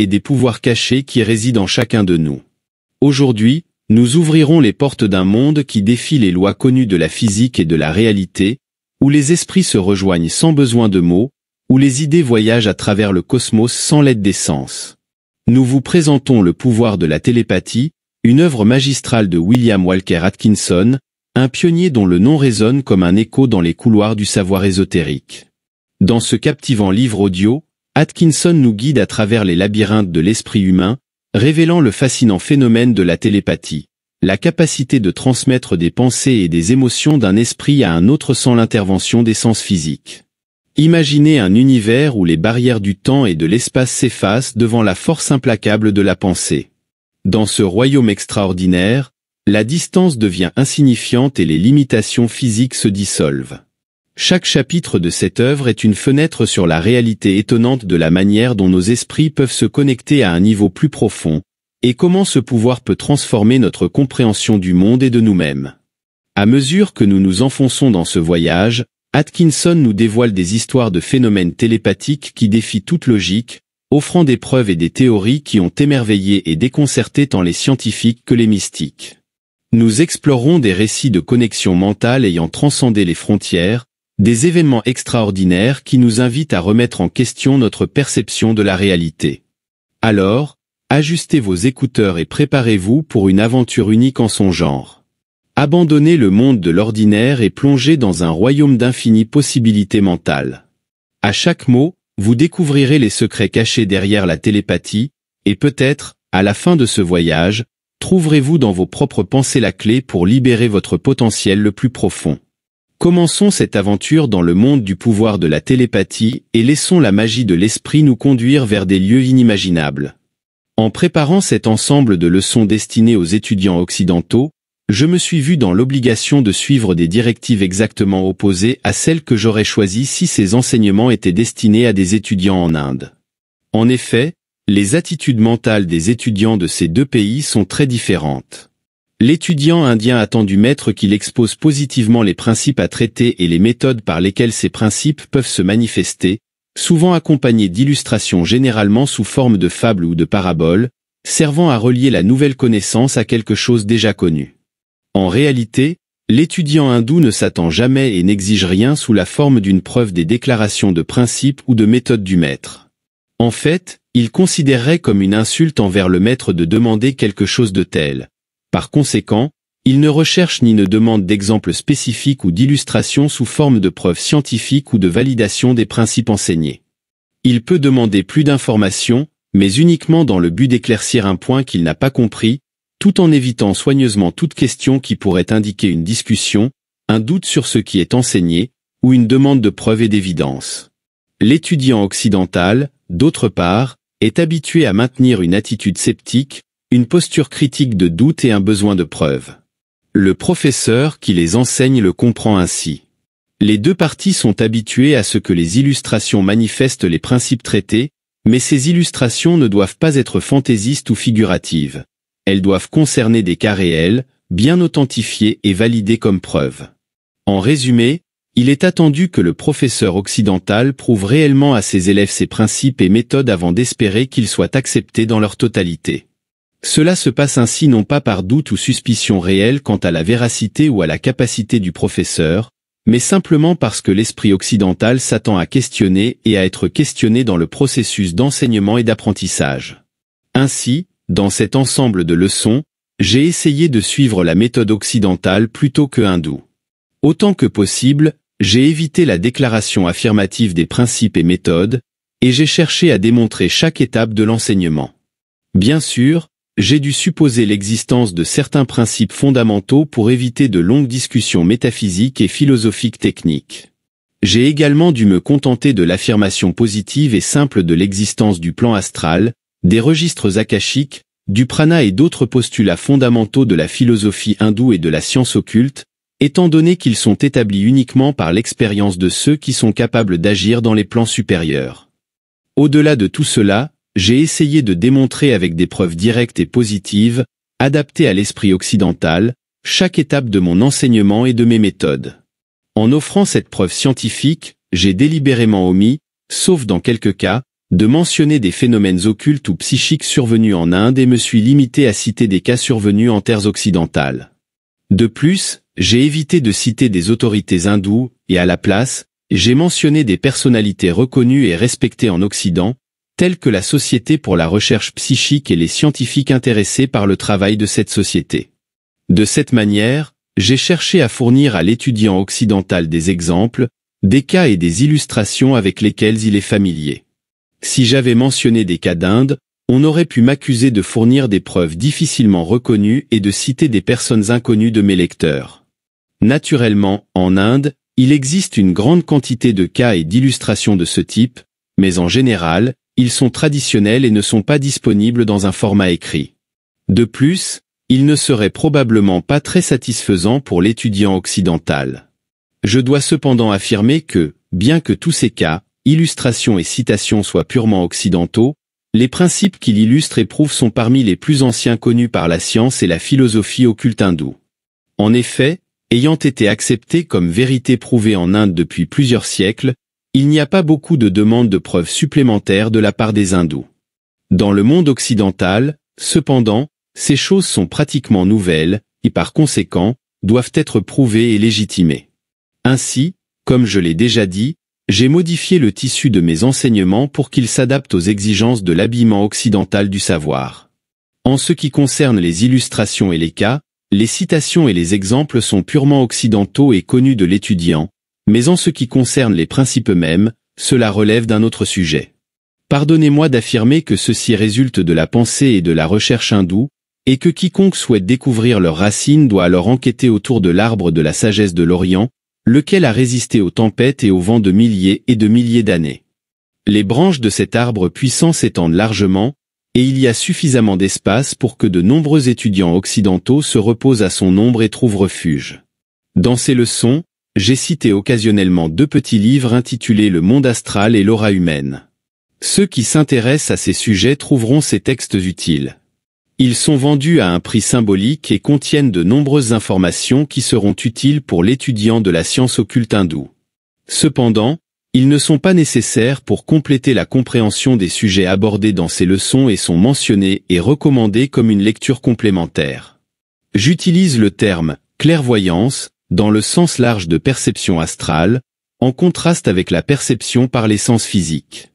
et des pouvoirs cachés qui résident en chacun de nous. Aujourd'hui, nous ouvrirons les portes d'un monde qui défie les lois connues de la physique et de la réalité, où les esprits se rejoignent sans besoin de mots, où les idées voyagent à travers le cosmos sans l'aide des sens. Nous vous présentons Le pouvoir de la télépathie, une œuvre magistrale de William Walker Atkinson, un pionnier dont le nom résonne comme un écho dans les couloirs du savoir ésotérique. Dans ce captivant livre audio, Atkinson nous guide à travers les labyrinthes de l'esprit humain, révélant le fascinant phénomène de la télépathie, la capacité de transmettre des pensées et des émotions d'un esprit à un autre sans l'intervention des sens physiques. Imaginez un univers où les barrières du temps et de l'espace s'effacent devant la force implacable de la pensée. Dans ce royaume extraordinaire, la distance devient insignifiante et les limitations physiques se dissolvent. Chaque chapitre de cette œuvre est une fenêtre sur la réalité étonnante de la manière dont nos esprits peuvent se connecter à un niveau plus profond, et comment ce pouvoir peut transformer notre compréhension du monde et de nous-mêmes. À mesure que nous nous enfonçons dans ce voyage, Atkinson nous dévoile des histoires de phénomènes télépathiques qui défient toute logique, offrant des preuves et des théories qui ont émerveillé et déconcerté tant les scientifiques que les mystiques. Nous explorerons des récits de connexion mentale ayant transcendé les frontières, des événements extraordinaires qui nous invitent à remettre en question notre perception de la réalité. Alors, ajustez vos écouteurs et préparez-vous pour une aventure unique en son genre. Abandonnez le monde de l'ordinaire et plongez dans un royaume d'infinies possibilités mentales. À chaque mot, vous découvrirez les secrets cachés derrière la télépathie, et peut-être, à la fin de ce voyage, trouverez-vous dans vos propres pensées la clé pour libérer votre potentiel le plus profond. Commençons cette aventure dans le monde du pouvoir de la télépathie et laissons la magie de l'esprit nous conduire vers des lieux inimaginables. En préparant cet ensemble de leçons destinées aux étudiants occidentaux, je me suis vu dans l'obligation de suivre des directives exactement opposées à celles que j'aurais choisies si ces enseignements étaient destinés à des étudiants en Inde. En effet, les attitudes mentales des étudiants de ces deux pays sont très différentes. L'étudiant indien attend du maître qu'il expose positivement les principes à traiter et les méthodes par lesquelles ces principes peuvent se manifester, souvent accompagnés d'illustrations généralement sous forme de fables ou de paraboles, servant à relier la nouvelle connaissance à quelque chose déjà connu. En réalité, l'étudiant hindou ne s'attend jamais et n'exige rien sous la forme d'une preuve des déclarations de principes ou de méthodes du maître. En fait, il considérerait comme une insulte envers le maître de demander quelque chose de tel. Par conséquent, il ne recherche ni ne demande d'exemples spécifiques ou d'illustrations sous forme de preuves scientifiques ou de validation des principes enseignés. Il peut demander plus d'informations, mais uniquement dans le but d'éclaircir un point qu'il n'a pas compris, tout en évitant soigneusement toute question qui pourrait indiquer une discussion, un doute sur ce qui est enseigné, ou une demande de preuves et d'évidence. L'étudiant occidental, d'autre part, est habitué à maintenir une attitude sceptique, une posture critique de doute et un besoin de preuves. Le professeur qui les enseigne le comprend ainsi. Les deux parties sont habituées à ce que les illustrations manifestent les principes traités, mais ces illustrations ne doivent pas être fantaisistes ou figuratives. Elles doivent concerner des cas réels, bien authentifiés et validés comme preuves. En résumé, il est attendu que le professeur occidental prouve réellement à ses élèves ses principes et méthodes avant d'espérer qu'ils soient acceptés dans leur totalité. Cela se passe ainsi non pas par doute ou suspicion réelle quant à la véracité ou à la capacité du professeur, mais simplement parce que l'esprit occidental s'attend à questionner et à être questionné dans le processus d'enseignement et d'apprentissage. Ainsi, dans cet ensemble de leçons, j'ai essayé de suivre la méthode occidentale plutôt que hindoue. Autant que possible, j'ai évité la déclaration affirmative des principes et méthodes, et j'ai cherché à démontrer chaque étape de l'enseignement. Bien sûr, j'ai dû supposer l'existence de certains principes fondamentaux pour éviter de longues discussions métaphysiques et philosophiques techniques. J'ai également dû me contenter de l'affirmation positive et simple de l'existence du plan astral, des registres akashiques, du prana et d'autres postulats fondamentaux de la philosophie hindoue et de la science occulte, étant donné qu'ils sont établis uniquement par l'expérience de ceux qui sont capables d'agir dans les plans supérieurs. Au-delà de tout cela, j'ai essayé de démontrer avec des preuves directes et positives, adaptées à l'esprit occidental, chaque étape de mon enseignement et de mes méthodes. En offrant cette preuve scientifique, j'ai délibérément omis, sauf dans quelques cas, de mentionner des phénomènes occultes ou psychiques survenus en Inde et me suis limité à citer des cas survenus en terres occidentales. De plus, j'ai évité de citer des autorités hindoues, et à la place, j'ai mentionné des personnalités reconnues et respectées en Occident, telles que la Société pour la recherche psychique et les scientifiques intéressés par le travail de cette société. De cette manière, j'ai cherché à fournir à l'étudiant occidental des exemples, des cas et des illustrations avec lesquels il est familier. Si j'avais mentionné des cas d'Inde, on aurait pu m'accuser de fournir des preuves difficilement reconnues et de citer des personnes inconnues de mes lecteurs. Naturellement, en Inde, il existe une grande quantité de cas et d'illustrations de ce type, mais en général, ils sont traditionnels et ne sont pas disponibles dans un format écrit. De plus, ils ne seraient probablement pas très satisfaisants pour l'étudiant occidental. Je dois cependant affirmer que, bien que tous ces cas, illustrations et citations soient purement occidentaux, les principes qui l'illustrent et prouvent sont parmi les plus anciens connus par la science et la philosophie occulte hindoue. En effet, ayant été acceptés comme vérité prouvée en Inde depuis plusieurs siècles, il n'y a pas beaucoup de demandes de preuves supplémentaires de la part des hindous. Dans le monde occidental, cependant, ces choses sont pratiquement nouvelles, et par conséquent, doivent être prouvées et légitimées. Ainsi, comme je l'ai déjà dit, j'ai modifié le tissu de mes enseignements pour qu'il s'adapte aux exigences de l'habillement occidental du savoir. En ce qui concerne les illustrations et les cas, les citations et les exemples sont purement occidentaux et connus de l'étudiant, mais en ce qui concerne les principes eux-mêmes, cela relève d'un autre sujet. Pardonnez-moi d'affirmer que ceci résulte de la pensée et de la recherche hindoue, et que quiconque souhaite découvrir leurs racines doit alors enquêter autour de l'arbre de la sagesse de l'Orient, lequel a résisté aux tempêtes et aux vents de milliers et de milliers d'années. Les branches de cet arbre puissant s'étendent largement, et il y a suffisamment d'espace pour que de nombreux étudiants occidentaux se reposent à son ombre et trouvent refuge. Dans ces leçons, j'ai cité occasionnellement 2 petits livres intitulés Le monde astral et l'aura humaine. Ceux qui s'intéressent à ces sujets trouveront ces textes utiles. Ils sont vendus à un prix symbolique et contiennent de nombreuses informations qui seront utiles pour l'étudiant de la science occulte hindoue. Cependant, ils ne sont pas nécessaires pour compléter la compréhension des sujets abordés dans ces leçons et sont mentionnés et recommandés comme une lecture complémentaire. J'utilise le terme « clairvoyance » dans le sens large de perception astrale, en contraste avec la perception par les sens physiques.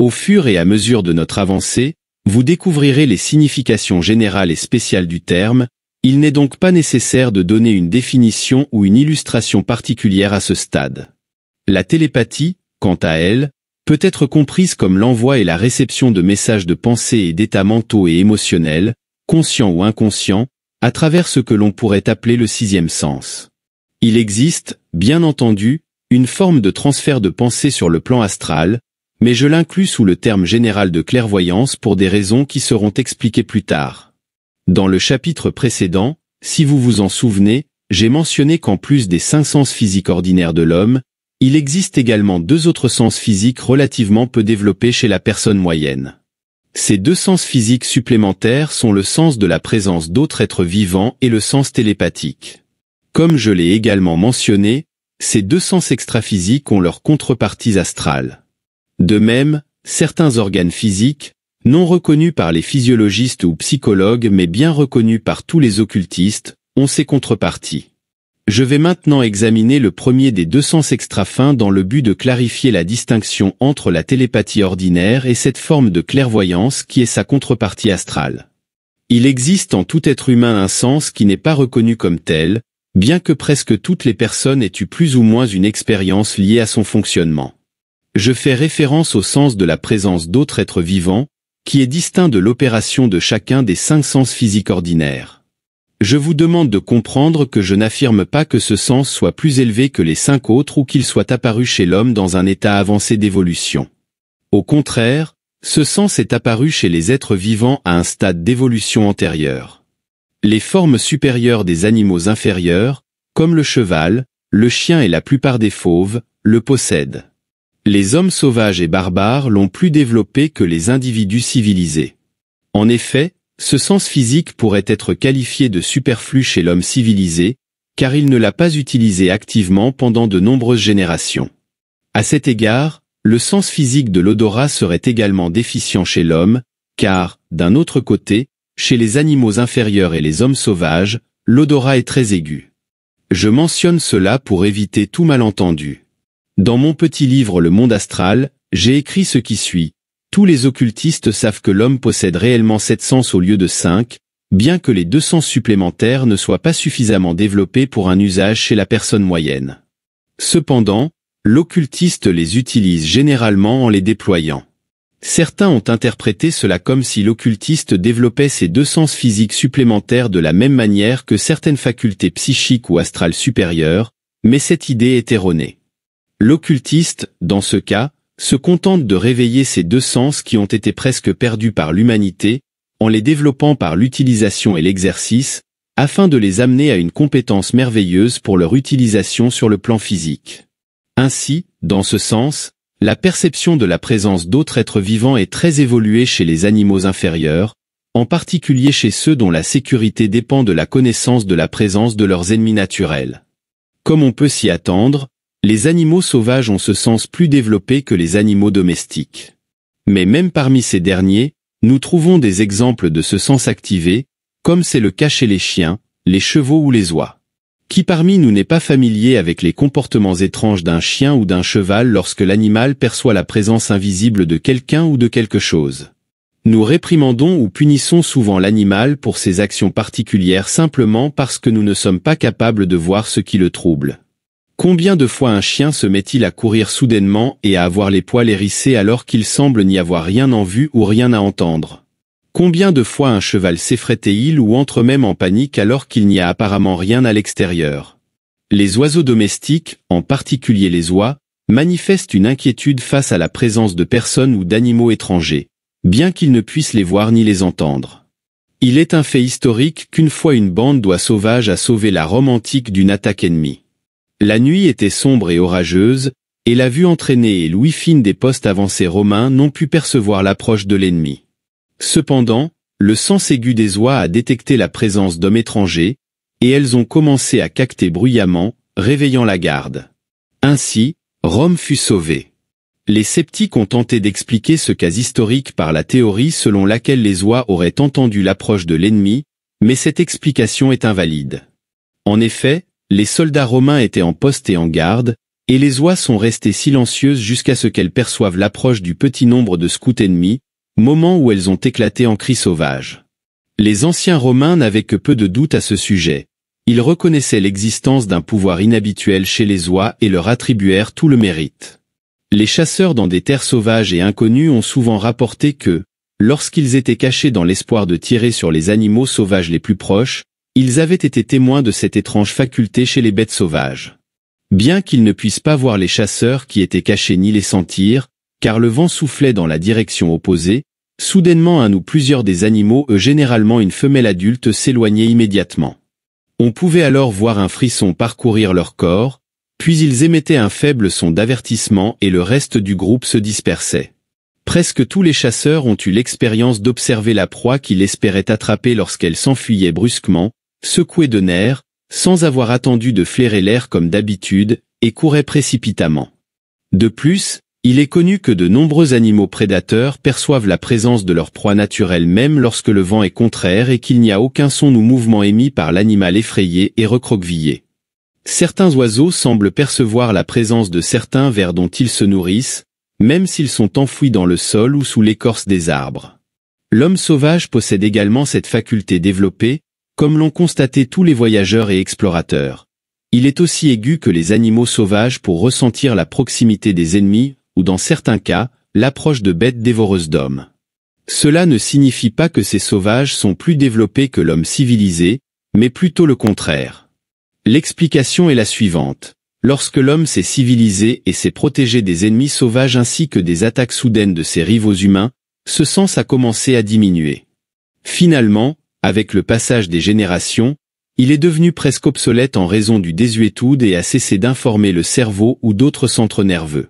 Au fur et à mesure de notre avancée, vous découvrirez les significations générales et spéciales du terme, il n'est donc pas nécessaire de donner une définition ou une illustration particulière à ce stade. La télépathie, quant à elle, peut être comprise comme l'envoi et la réception de messages de pensée et d'états mentaux et émotionnels, conscients ou inconscients, à travers ce que l'on pourrait appeler le 6e sens. Il existe, bien entendu, une forme de transfert de pensée sur le plan astral, mais je l'inclus sous le terme général de clairvoyance pour des raisons qui seront expliquées plus tard. Dans le chapitre précédent, si vous vous en souvenez, j'ai mentionné qu'en plus des 5 sens physiques ordinaires de l'homme, il existe également 2 autres sens physiques relativement peu développés chez la personne moyenne. Ces 2 sens physiques supplémentaires sont le sens de la présence d'autres êtres vivants et le sens télépathique. Comme je l'ai également mentionné, ces 2 sens extraphysiques ont leurs contreparties astrales. De même, certains organes physiques, non reconnus par les physiologistes ou psychologues mais bien reconnus par tous les occultistes, ont ces contreparties. Je vais maintenant examiner le premier des 2 sens extrafins dans le but de clarifier la distinction entre la télépathie ordinaire et cette forme de clairvoyance qui est sa contrepartie astrale. Il existe en tout être humain un sens qui n'est pas reconnu comme tel, bien que presque toutes les personnes aient eu plus ou moins une expérience liée à son fonctionnement. Je fais référence au sens de la présence d'autres êtres vivants, qui est distinct de l'opération de chacun des 5 sens physiques ordinaires. Je vous demande de comprendre que je n'affirme pas que ce sens soit plus élevé que les 5 autres ou qu'il soit apparu chez l'homme dans un état avancé d'évolution. Au contraire, ce sens est apparu chez les êtres vivants à un stade d'évolution antérieur. Les formes supérieures des animaux inférieurs, comme le cheval, le chien et la plupart des fauves, le possèdent. Les hommes sauvages et barbares l'ont plus développé que les individus civilisés. En effet, ce sens physique pourrait être qualifié de superflu chez l'homme civilisé, car il ne l'a pas utilisé activement pendant de nombreuses générations. À cet égard, le sens physique de l'odorat serait également déficient chez l'homme, car, d'un autre côté, chez les animaux inférieurs et les hommes sauvages, l'odorat est très aigu. Je mentionne cela pour éviter tout malentendu. Dans mon petit livre Le monde astral, j'ai écrit ce qui suit. Tous les occultistes savent que l'homme possède réellement 7 sens au lieu de 5, bien que les 2 sens supplémentaires ne soient pas suffisamment développés pour un usage chez la personne moyenne. Cependant, l'occultiste les utilise généralement en les déployant. Certains ont interprété cela comme si l'occultiste développait ses 2 sens physiques supplémentaires de la même manière que certaines facultés psychiques ou astrales supérieures, mais cette idée est erronée. L'occultiste, dans ce cas, se contente de réveiller ces 2 sens qui ont été presque perdus par l'humanité, en les développant par l'utilisation et l'exercice, afin de les amener à une compétence merveilleuse pour leur utilisation sur le plan physique. Ainsi, dans ce sens, la perception de la présence d'autres êtres vivants est très évoluée chez les animaux inférieurs, en particulier chez ceux dont la sécurité dépend de la connaissance de la présence de leurs ennemis naturels. Comme on peut s'y attendre, les animaux sauvages ont ce sens plus développé que les animaux domestiques. Mais même parmi ces derniers, nous trouvons des exemples de ce sens activé, comme c'est le cas chez les chiens, les chevaux ou les oies. Qui parmi nous n'est pas familier avec les comportements étranges d'un chien ou d'un cheval lorsque l'animal perçoit la présence invisible de quelqu'un ou de quelque chose? Nous réprimandons ou punissons souvent l'animal pour ses actions particulières simplement parce que nous ne sommes pas capables de voir ce qui le trouble. Combien de fois un chien se met-il à courir soudainement et à avoir les poils hérissés alors qu'il semble n'y avoir rien en vue ou rien à entendre? Combien de fois un cheval s'effraie-t-il ou entre même en panique alors qu'il n'y a apparemment rien à l'extérieur? Les oiseaux domestiques, en particulier les oies, manifestent une inquiétude face à la présence de personnes ou d'animaux étrangers, bien qu'ils ne puissent les voir ni les entendre. Il est un fait historique qu'une fois une bande d'oies sauvages a sauvé la Rome antique d'une attaque ennemie. La nuit était sombre et orageuse, et la vue entraînée et l'ouïe fine des postes avancés romains n'ont pu percevoir l'approche de l'ennemi. Cependant, le sens aigu des oies a détecté la présence d'hommes étrangers, et elles ont commencé à caqueter bruyamment, réveillant la garde. Ainsi, Rome fut sauvée. Les sceptiques ont tenté d'expliquer ce cas historique par la théorie selon laquelle les oies auraient entendu l'approche de l'ennemi, mais cette explication est invalide. En effet, les soldats romains étaient en poste et en garde, et les oies sont restées silencieuses jusqu'à ce qu'elles perçoivent l'approche du petit nombre de scouts ennemis, moment où elles ont éclaté en cris sauvages. Les anciens Romains n'avaient que peu de doute à ce sujet. Ils reconnaissaient l'existence d'un pouvoir inhabituel chez les oies et leur attribuèrent tout le mérite. Les chasseurs dans des terres sauvages et inconnues ont souvent rapporté que, lorsqu'ils étaient cachés dans l'espoir de tirer sur les animaux sauvages les plus proches, ils avaient été témoins de cette étrange faculté chez les bêtes sauvages. Bien qu'ils ne puissent pas voir les chasseurs qui étaient cachés ni les sentir, car le vent soufflait dans la direction opposée, soudainement un ou plusieurs des animaux, généralement une femelle adulte, s'éloignaient immédiatement. On pouvait alors voir un frisson parcourir leur corps, puis ils émettaient un faible son d'avertissement et le reste du groupe se dispersait. Presque tous les chasseurs ont eu l'expérience d'observer la proie qu'ils espéraient attraper lorsqu'elle s'enfuyait brusquement, secouée de nerfs, sans avoir attendu de flairer l'air comme d'habitude, et courait précipitamment. De plus, il est connu que de nombreux animaux prédateurs perçoivent la présence de leur proie naturelle même lorsque le vent est contraire et qu'il n'y a aucun son ou mouvement émis par l'animal effrayé et recroquevillé. Certains oiseaux semblent percevoir la présence de certains vers dont ils se nourrissent, même s'ils sont enfouis dans le sol ou sous l'écorce des arbres. L'homme sauvage possède également cette faculté développée, comme l'ont constaté tous les voyageurs et explorateurs. Il est aussi aigu que les animaux sauvages pour ressentir la proximité des ennemis, ou dans certains cas, l'approche de bêtes dévoreuses d'hommes. Cela ne signifie pas que ces sauvages sont plus développés que l'homme civilisé, mais plutôt le contraire. L'explication est la suivante. Lorsque l'homme s'est civilisé et s'est protégé des ennemis sauvages ainsi que des attaques soudaines de ses rivaux humains, ce sens a commencé à diminuer. Finalement, avec le passage des générations, il est devenu presque obsolète en raison du désuétude et a cessé d'informer le cerveau ou d'autres centres nerveux.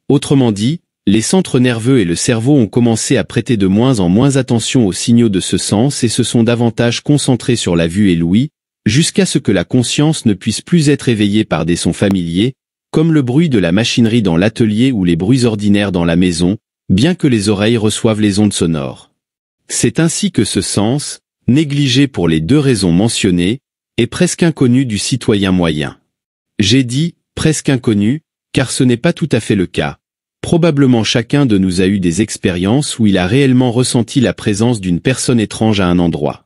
Autrement dit, les centres nerveux et le cerveau ont commencé à prêter de moins en moins attention aux signaux de ce sens et se sont davantage concentrés sur la vue et l'ouïe, jusqu'à ce que la conscience ne puisse plus être éveillée par des sons familiers, comme le bruit de la machinerie dans l'atelier ou les bruits ordinaires dans la maison, bien que les oreilles reçoivent les ondes sonores. C'est ainsi que ce sens, négligé pour les deux raisons mentionnées, est presque inconnu du citoyen moyen. J'ai dit « presque inconnu » car ce n'est pas tout à fait le cas. Probablement chacun de nous a eu des expériences où il a réellement ressenti la présence d'une personne étrange à un endroit.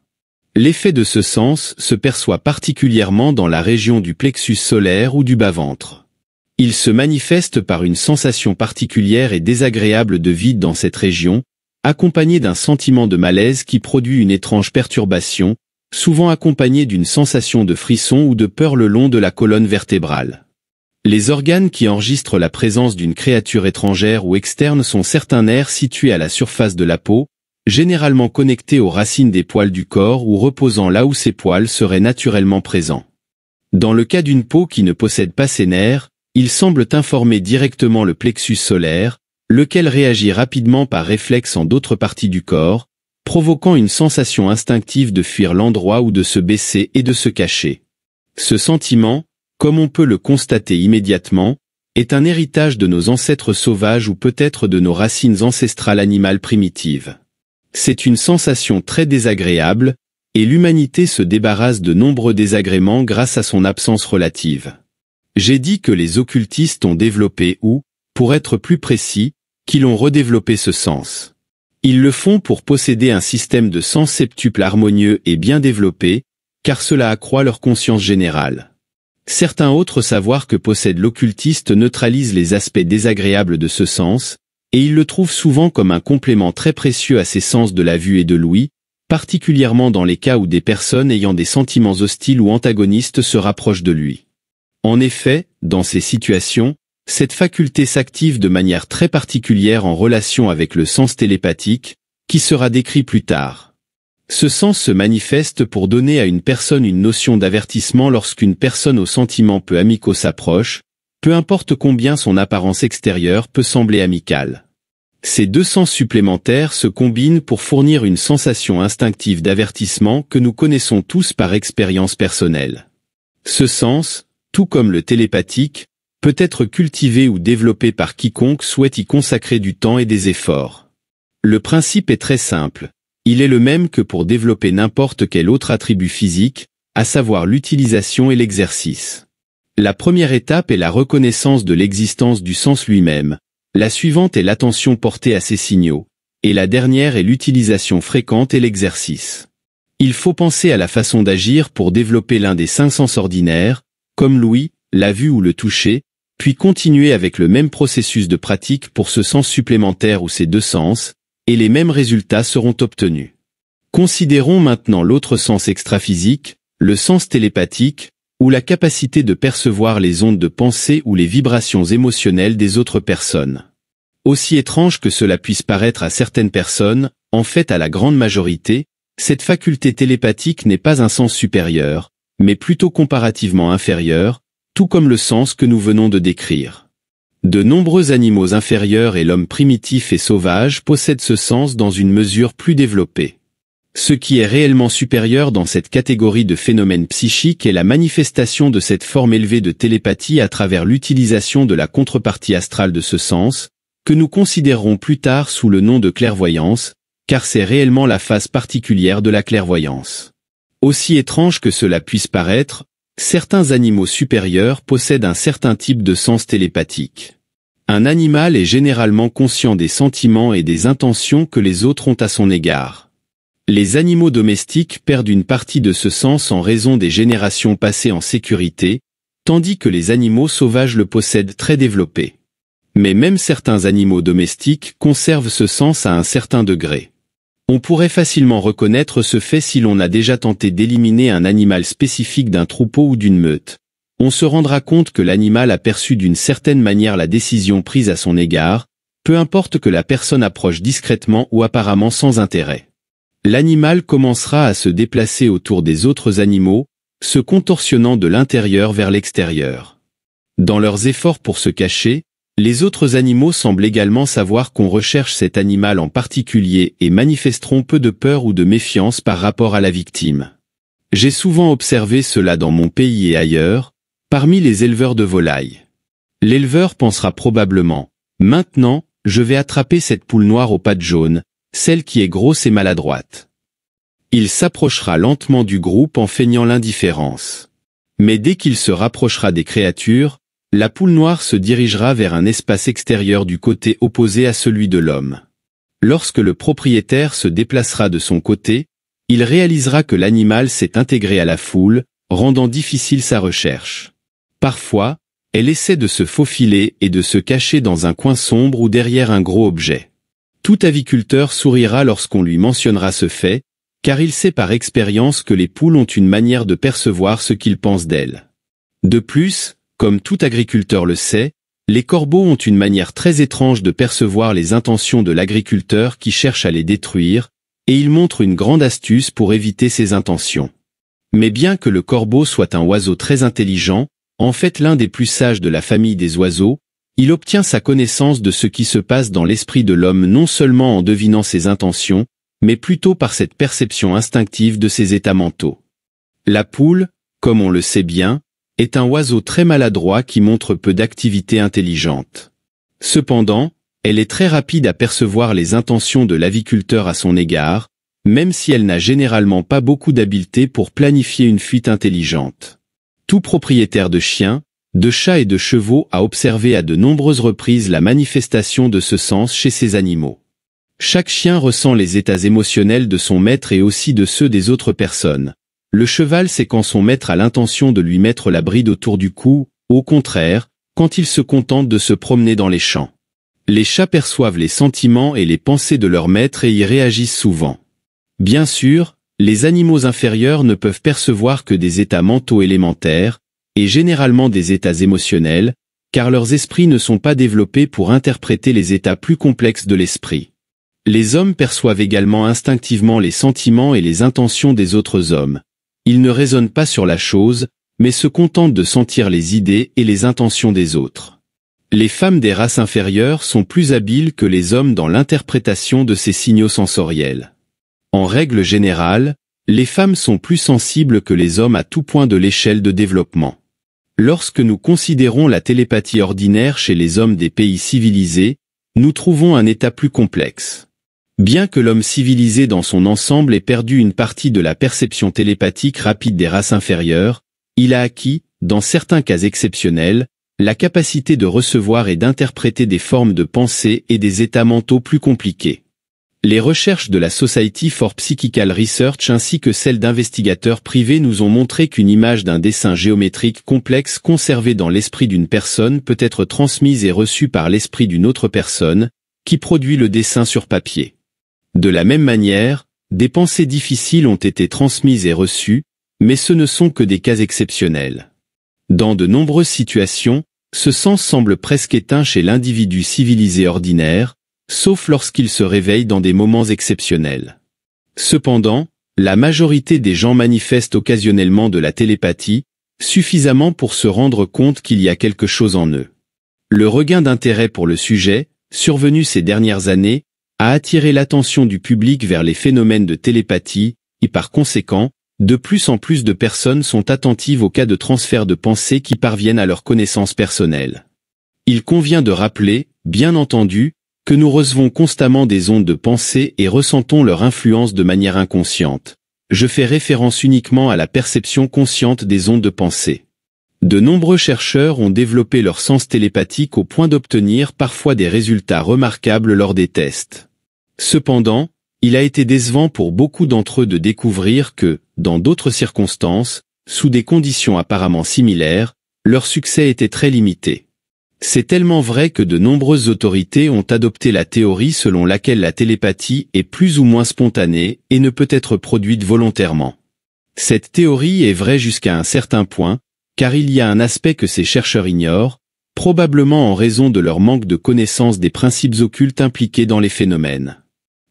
L'effet de ce sens se perçoit particulièrement dans la région du plexus solaire ou du bas-ventre. Il se manifeste par une sensation particulière et désagréable de vide dans cette région, accompagnée d'un sentiment de malaise qui produit une étrange perturbation, souvent accompagnée d'une sensation de frisson ou de peur le long de la colonne vertébrale. Les organes qui enregistrent la présence d'une créature étrangère ou externe sont certains nerfs situés à la surface de la peau, généralement connectés aux racines des poils du corps ou reposant là où ces poils seraient naturellement présents. Dans le cas d'une peau qui ne possède pas ces nerfs, ils semblent informer directement le plexus solaire, lequel réagit rapidement par réflexe en d'autres parties du corps, provoquant une sensation instinctive de fuir l'endroit ou de se baisser et de se cacher. Ce sentiment, comme on peut le constater immédiatement, est un héritage de nos ancêtres sauvages ou peut-être de nos racines ancestrales animales primitives. C'est une sensation très désagréable, et l'humanité se débarrasse de nombreux désagréments grâce à son absence relative. J'ai dit que les occultistes ont développé ou, pour être plus précis, qu'ils ont redéveloppé ce sens. Ils le font pour posséder un système de sens septuple harmonieux et bien développé, car cela accroît leur conscience générale. Certains autres savoirs que possède l'occultiste neutralisent les aspects désagréables de ce sens, et ils le trouvent souvent comme un complément très précieux à ses sens de la vue et de l'ouïe, particulièrement dans les cas où des personnes ayant des sentiments hostiles ou antagonistes se rapprochent de lui. En effet, dans ces situations, cette faculté s'active de manière très particulière en relation avec le sens télépathique, qui sera décrit plus tard. Ce sens se manifeste pour donner à une personne une notion d'avertissement lorsqu'une personne aux sentiments peu amicaux s'approche, peu importe combien son apparence extérieure peut sembler amicale. Ces deux sens supplémentaires se combinent pour fournir une sensation instinctive d'avertissement que nous connaissons tous par expérience personnelle. Ce sens, tout comme le télépathique, peut être cultivé ou développé par quiconque souhaite y consacrer du temps et des efforts. Le principe est très simple. Il est le même que pour développer n'importe quel autre attribut physique, à savoir l'utilisation et l'exercice. La première étape est la reconnaissance de l'existence du sens lui-même, la suivante est l'attention portée à ses signaux, et la dernière est l'utilisation fréquente et l'exercice. Il faut penser à la façon d'agir pour développer l'un des 5 sens ordinaires, comme l'ouïe, la vue ou le toucher, puis continuer avec le même processus de pratique pour ce sens supplémentaire ou ces deux sens, et les mêmes résultats seront obtenus. Considérons maintenant l'autre sens extraphysique, le sens télépathique, ou la capacité de percevoir les ondes de pensée ou les vibrations émotionnelles des autres personnes. Aussi étrange que cela puisse paraître à certaines personnes, en fait à la grande majorité, cette faculté télépathique n'est pas un sens supérieur, mais plutôt comparativement inférieur, tout comme le sens que nous venons de décrire. De nombreux animaux inférieurs et l'homme primitif et sauvage possèdent ce sens dans une mesure plus développée. Ce qui est réellement supérieur dans cette catégorie de phénomènes psychiques est la manifestation de cette forme élevée de télépathie à travers l'utilisation de la contrepartie astrale de ce sens, que nous considérerons plus tard sous le nom de clairvoyance, car c'est réellement la phase particulière de la clairvoyance. Aussi étrange que cela puisse paraître, certains animaux supérieurs possèdent un certain type de sens télépathique. Un animal est généralement conscient des sentiments et des intentions que les autres ont à son égard. Les animaux domestiques perdent une partie de ce sens en raison des générations passées en sécurité, tandis que les animaux sauvages le possèdent très développé. Mais même certains animaux domestiques conservent ce sens à un certain degré. On pourrait facilement reconnaître ce fait si l'on a déjà tenté d'éliminer un animal spécifique d'un troupeau ou d'une meute. On se rendra compte que l'animal a perçu d'une certaine manière la décision prise à son égard, peu importe que la personne approche discrètement ou apparemment sans intérêt. L'animal commencera à se déplacer autour des autres animaux, se contorsionnant de l'intérieur vers l'extérieur. Dans leurs efforts pour se cacher, les autres animaux semblent également savoir qu'on recherche cet animal en particulier et manifesteront peu de peur ou de méfiance par rapport à la victime. J'ai souvent observé cela dans mon pays et ailleurs, parmi les éleveurs de volailles. L'éleveur pensera probablement « Maintenant, je vais attraper cette poule noire aux pattes jaunes, celle qui est grosse et maladroite. » Il s'approchera lentement du groupe en feignant l'indifférence. Mais dès qu'il se rapprochera des créatures, la poule noire se dirigera vers un espace extérieur du côté opposé à celui de l'homme. Lorsque le propriétaire se déplacera de son côté, il réalisera que l'animal s'est intégré à la foule, rendant difficile sa recherche. Parfois, elle essaie de se faufiler et de se cacher dans un coin sombre ou derrière un gros objet. Tout aviculteur sourira lorsqu'on lui mentionnera ce fait, car il sait par expérience que les poules ont une manière de percevoir ce qu'ils pensent d'elles. De plus, comme tout agriculteur le sait, les corbeaux ont une manière très étrange de percevoir les intentions de l'agriculteur qui cherche à les détruire, et ils montrent une grande astuce pour éviter ces intentions. Mais bien que le corbeau soit un oiseau très intelligent, en fait l'un des plus sages de la famille des oiseaux, il obtient sa connaissance de ce qui se passe dans l'esprit de l'homme non seulement en devinant ses intentions, mais plutôt par cette perception instinctive de ses états mentaux. La poule, comme on le sait bien, est un oiseau très maladroit qui montre peu d'activité intelligente. Cependant, elle est très rapide à percevoir les intentions de l'aviculteur à son égard, même si elle n'a généralement pas beaucoup d'habileté pour planifier une fuite intelligente. Tout propriétaire de chiens, de chats et de chevaux a observé à de nombreuses reprises la manifestation de ce sens chez ces animaux. Chaque chien ressent les états émotionnels de son maître et aussi de ceux des autres personnes. Le cheval sait quand son maître a l'intention de lui mettre la bride autour du cou, au contraire, quand il se contente de se promener dans les champs. Les chats perçoivent les sentiments et les pensées de leur maître et y réagissent souvent. Bien sûr, les animaux inférieurs ne peuvent percevoir que des états mentaux élémentaires, et généralement des états émotionnels, car leurs esprits ne sont pas développés pour interpréter les états plus complexes de l'esprit. Les hommes perçoivent également instinctivement les sentiments et les intentions des autres hommes. Ils ne raisonnent pas sur la chose, mais se contentent de sentir les idées et les intentions des autres. Les femmes des races inférieures sont plus habiles que les hommes dans l'interprétation de ces signaux sensoriels. En règle générale, les femmes sont plus sensibles que les hommes à tout point de l'échelle de développement. Lorsque nous considérons la télépathie ordinaire chez les hommes des pays civilisés, nous trouvons un état plus complexe. Bien que l'homme civilisé dans son ensemble ait perdu une partie de la perception télépathique rapide des races inférieures, il a acquis, dans certains cas exceptionnels, la capacité de recevoir et d'interpréter des formes de pensée et des états mentaux plus compliqués. Les recherches de la Society for Psychical Research ainsi que celles d'investigateurs privés nous ont montré qu'une image d'un dessin géométrique complexe conservé dans l'esprit d'une personne peut être transmise et reçue par l'esprit d'une autre personne, qui produit le dessin sur papier. De la même manière, des pensées difficiles ont été transmises et reçues, mais ce ne sont que des cas exceptionnels. Dans de nombreuses situations, ce sens semble presque éteint chez l'individu civilisé ordinaire, sauf lorsqu'il se réveille dans des moments exceptionnels. Cependant, la majorité des gens manifestent occasionnellement de la télépathie, suffisamment pour se rendre compte qu'il y a quelque chose en eux. Le regain d'intérêt pour le sujet, survenu ces dernières années, a attiré l'attention du public vers les phénomènes de télépathie, et par conséquent, de plus en plus de personnes sont attentives aux cas de transfert de pensée qui parviennent à leur connaissance personnelle. Il convient de rappeler, bien entendu, que nous recevons constamment des ondes de pensée et ressentons leur influence de manière inconsciente. Je fais référence uniquement à la perception consciente des ondes de pensée. De nombreux chercheurs ont développé leur sens télépathique au point d'obtenir parfois des résultats remarquables lors des tests. Cependant, il a été décevant pour beaucoup d'entre eux de découvrir que, dans d'autres circonstances, sous des conditions apparemment similaires, leur succès était très limité. C'est tellement vrai que de nombreuses autorités ont adopté la théorie selon laquelle la télépathie est plus ou moins spontanée et ne peut être produite volontairement. Cette théorie est vraie jusqu'à un certain point, car il y a un aspect que ces chercheurs ignorent, probablement en raison de leur manque de connaissance des principes occultes impliqués dans les phénomènes.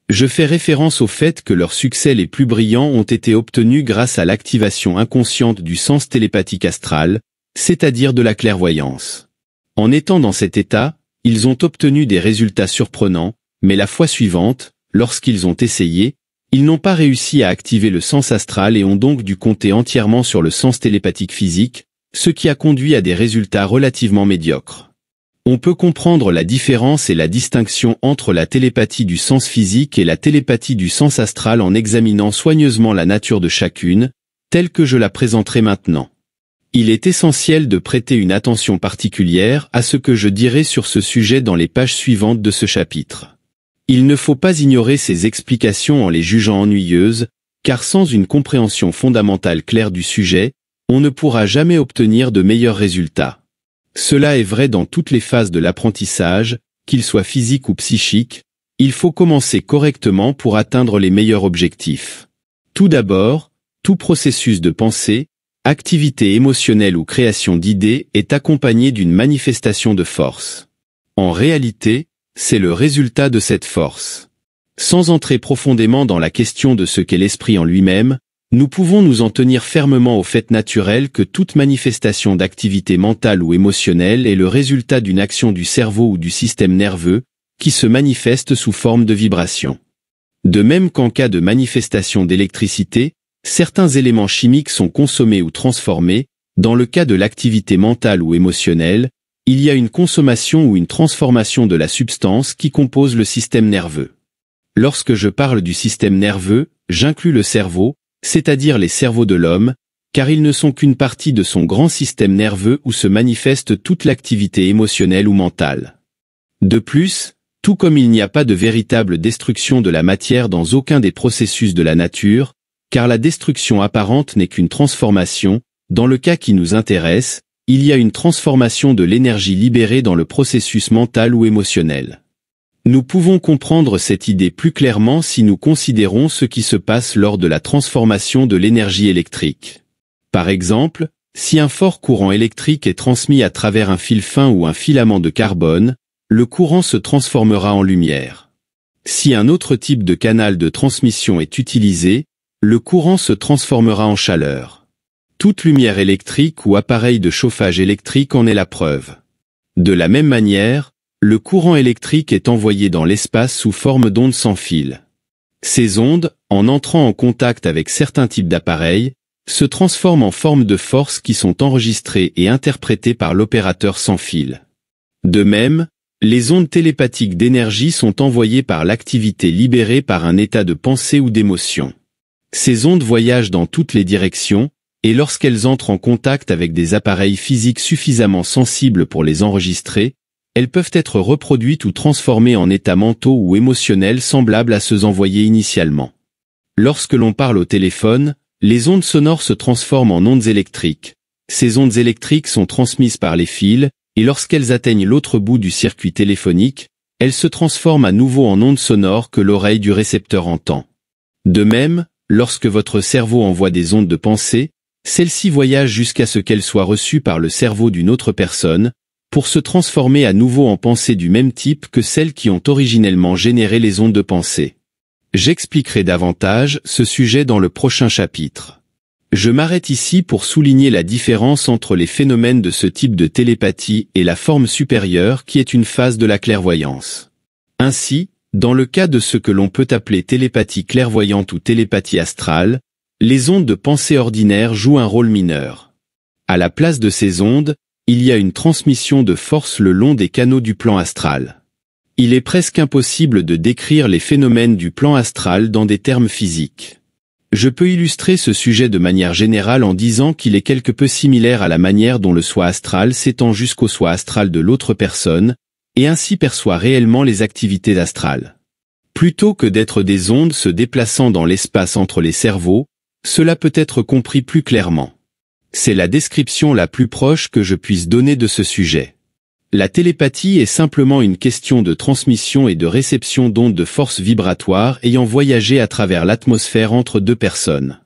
Je fais référence au fait que leurs succès les plus brillants ont été obtenus grâce à l'activation inconsciente du sens télépathique astral, c'est-à-dire de la clairvoyance. En étant dans cet état, ils ont obtenu des résultats surprenants, mais la fois suivante, lorsqu'ils ont essayé, ils n'ont pas réussi à activer le sens astral et ont donc dû compter entièrement sur le sens télépathique physique, ce qui a conduit à des résultats relativement médiocres. On peut comprendre la différence et la distinction entre la télépathie du sens physique et la télépathie du sens astral en examinant soigneusement la nature de chacune, telle que je la présenterai maintenant. Il est essentiel de prêter une attention particulière à ce que je dirai sur ce sujet dans les pages suivantes de ce chapitre. Il ne faut pas ignorer ces explications en les jugeant ennuyeuses, car sans une compréhension fondamentale claire du sujet, on ne pourra jamais obtenir de meilleurs résultats. Cela est vrai dans toutes les phases de l'apprentissage, qu'il soit physique ou psychique, il faut commencer correctement pour atteindre les meilleurs objectifs. Tout d'abord, tout processus de pensée, activité émotionnelle ou création d'idées est accompagné d'une manifestation de force. En réalité, c'est le résultat de cette force. Sans entrer profondément dans la question de ce qu'est l'esprit en lui-même, nous pouvons nous en tenir fermement au fait naturel que toute manifestation d'activité mentale ou émotionnelle est le résultat d'une action du cerveau ou du système nerveux, qui se manifeste sous forme de vibration. De même qu'en cas de manifestation d'électricité, certains éléments chimiques sont consommés ou transformés, dans le cas de l'activité mentale ou émotionnelle, il y a une consommation ou une transformation de la substance qui compose le système nerveux. Lorsque je parle du système nerveux, j'inclus le cerveau, c'est-à-dire les cerveaux de l'homme, car ils ne sont qu'une partie de son grand système nerveux où se manifeste toute l'activité émotionnelle ou mentale. De plus, tout comme il n'y a pas de véritable destruction de la matière dans aucun des processus de la nature, car la destruction apparente n'est qu'une transformation, dans le cas qui nous intéresse, il y a une transformation de l'énergie libérée dans le processus mental ou émotionnel. Nous pouvons comprendre cette idée plus clairement si nous considérons ce qui se passe lors de la transformation de l'énergie électrique. Par exemple, si un fort courant électrique est transmis à travers un fil fin ou un filament de carbone, le courant se transformera en lumière. Si un autre type de canal de transmission est utilisé, le courant se transformera en chaleur. Toute lumière électrique ou appareil de chauffage électrique en est la preuve. De la même manière, le courant électrique est envoyé dans l'espace sous forme d'ondes sans fil. Ces ondes, en entrant en contact avec certains types d'appareils, se transforment en formes de force qui sont enregistrées et interprétées par l'opérateur sans fil. De même, les ondes télépathiques d'énergie sont envoyées par l'activité libérée par un état de pensée ou d'émotion. Ces ondes voyagent dans toutes les directions, et lorsqu'elles entrent en contact avec des appareils physiques suffisamment sensibles pour les enregistrer, elles peuvent être reproduites ou transformées en états mentaux ou émotionnels semblables à ceux envoyés initialement. Lorsque l'on parle au téléphone, les ondes sonores se transforment en ondes électriques. Ces ondes électriques sont transmises par les fils, et lorsqu'elles atteignent l'autre bout du circuit téléphonique, elles se transforment à nouveau en ondes sonores que l'oreille du récepteur entend. De même, lorsque votre cerveau envoie des ondes de pensée, celles-ci voyagent jusqu'à ce qu'elles soient reçues par le cerveau d'une autre personne, pour se transformer à nouveau en pensées du même type que celles qui ont originellement généré les ondes de pensée. J'expliquerai davantage ce sujet dans le prochain chapitre. Je m'arrête ici pour souligner la différence entre les phénomènes de ce type de télépathie et la forme supérieure qui est une phase de la clairvoyance. Ainsi, dans le cas de ce que l'on peut appeler télépathie clairvoyante ou télépathie astrale, les ondes de pensée ordinaires jouent un rôle mineur. À la place de ces ondes, il y a une transmission de force le long des canaux du plan astral. Il est presque impossible de décrire les phénomènes du plan astral dans des termes physiques. Je peux illustrer ce sujet de manière générale en disant qu'il est quelque peu similaire à la manière dont le soi astral s'étend jusqu'au soi astral de l'autre personne, et ainsi perçoit réellement les activités astrales. Plutôt que d'être des ondes se déplaçant dans l'espace entre les cerveaux, cela peut être compris plus clairement. C'est la description la plus proche que je puisse donner de ce sujet. La télépathie est simplement une question de transmission et de réception d'ondes de force vibratoire ayant voyagé à travers l'atmosphère entre deux personnes.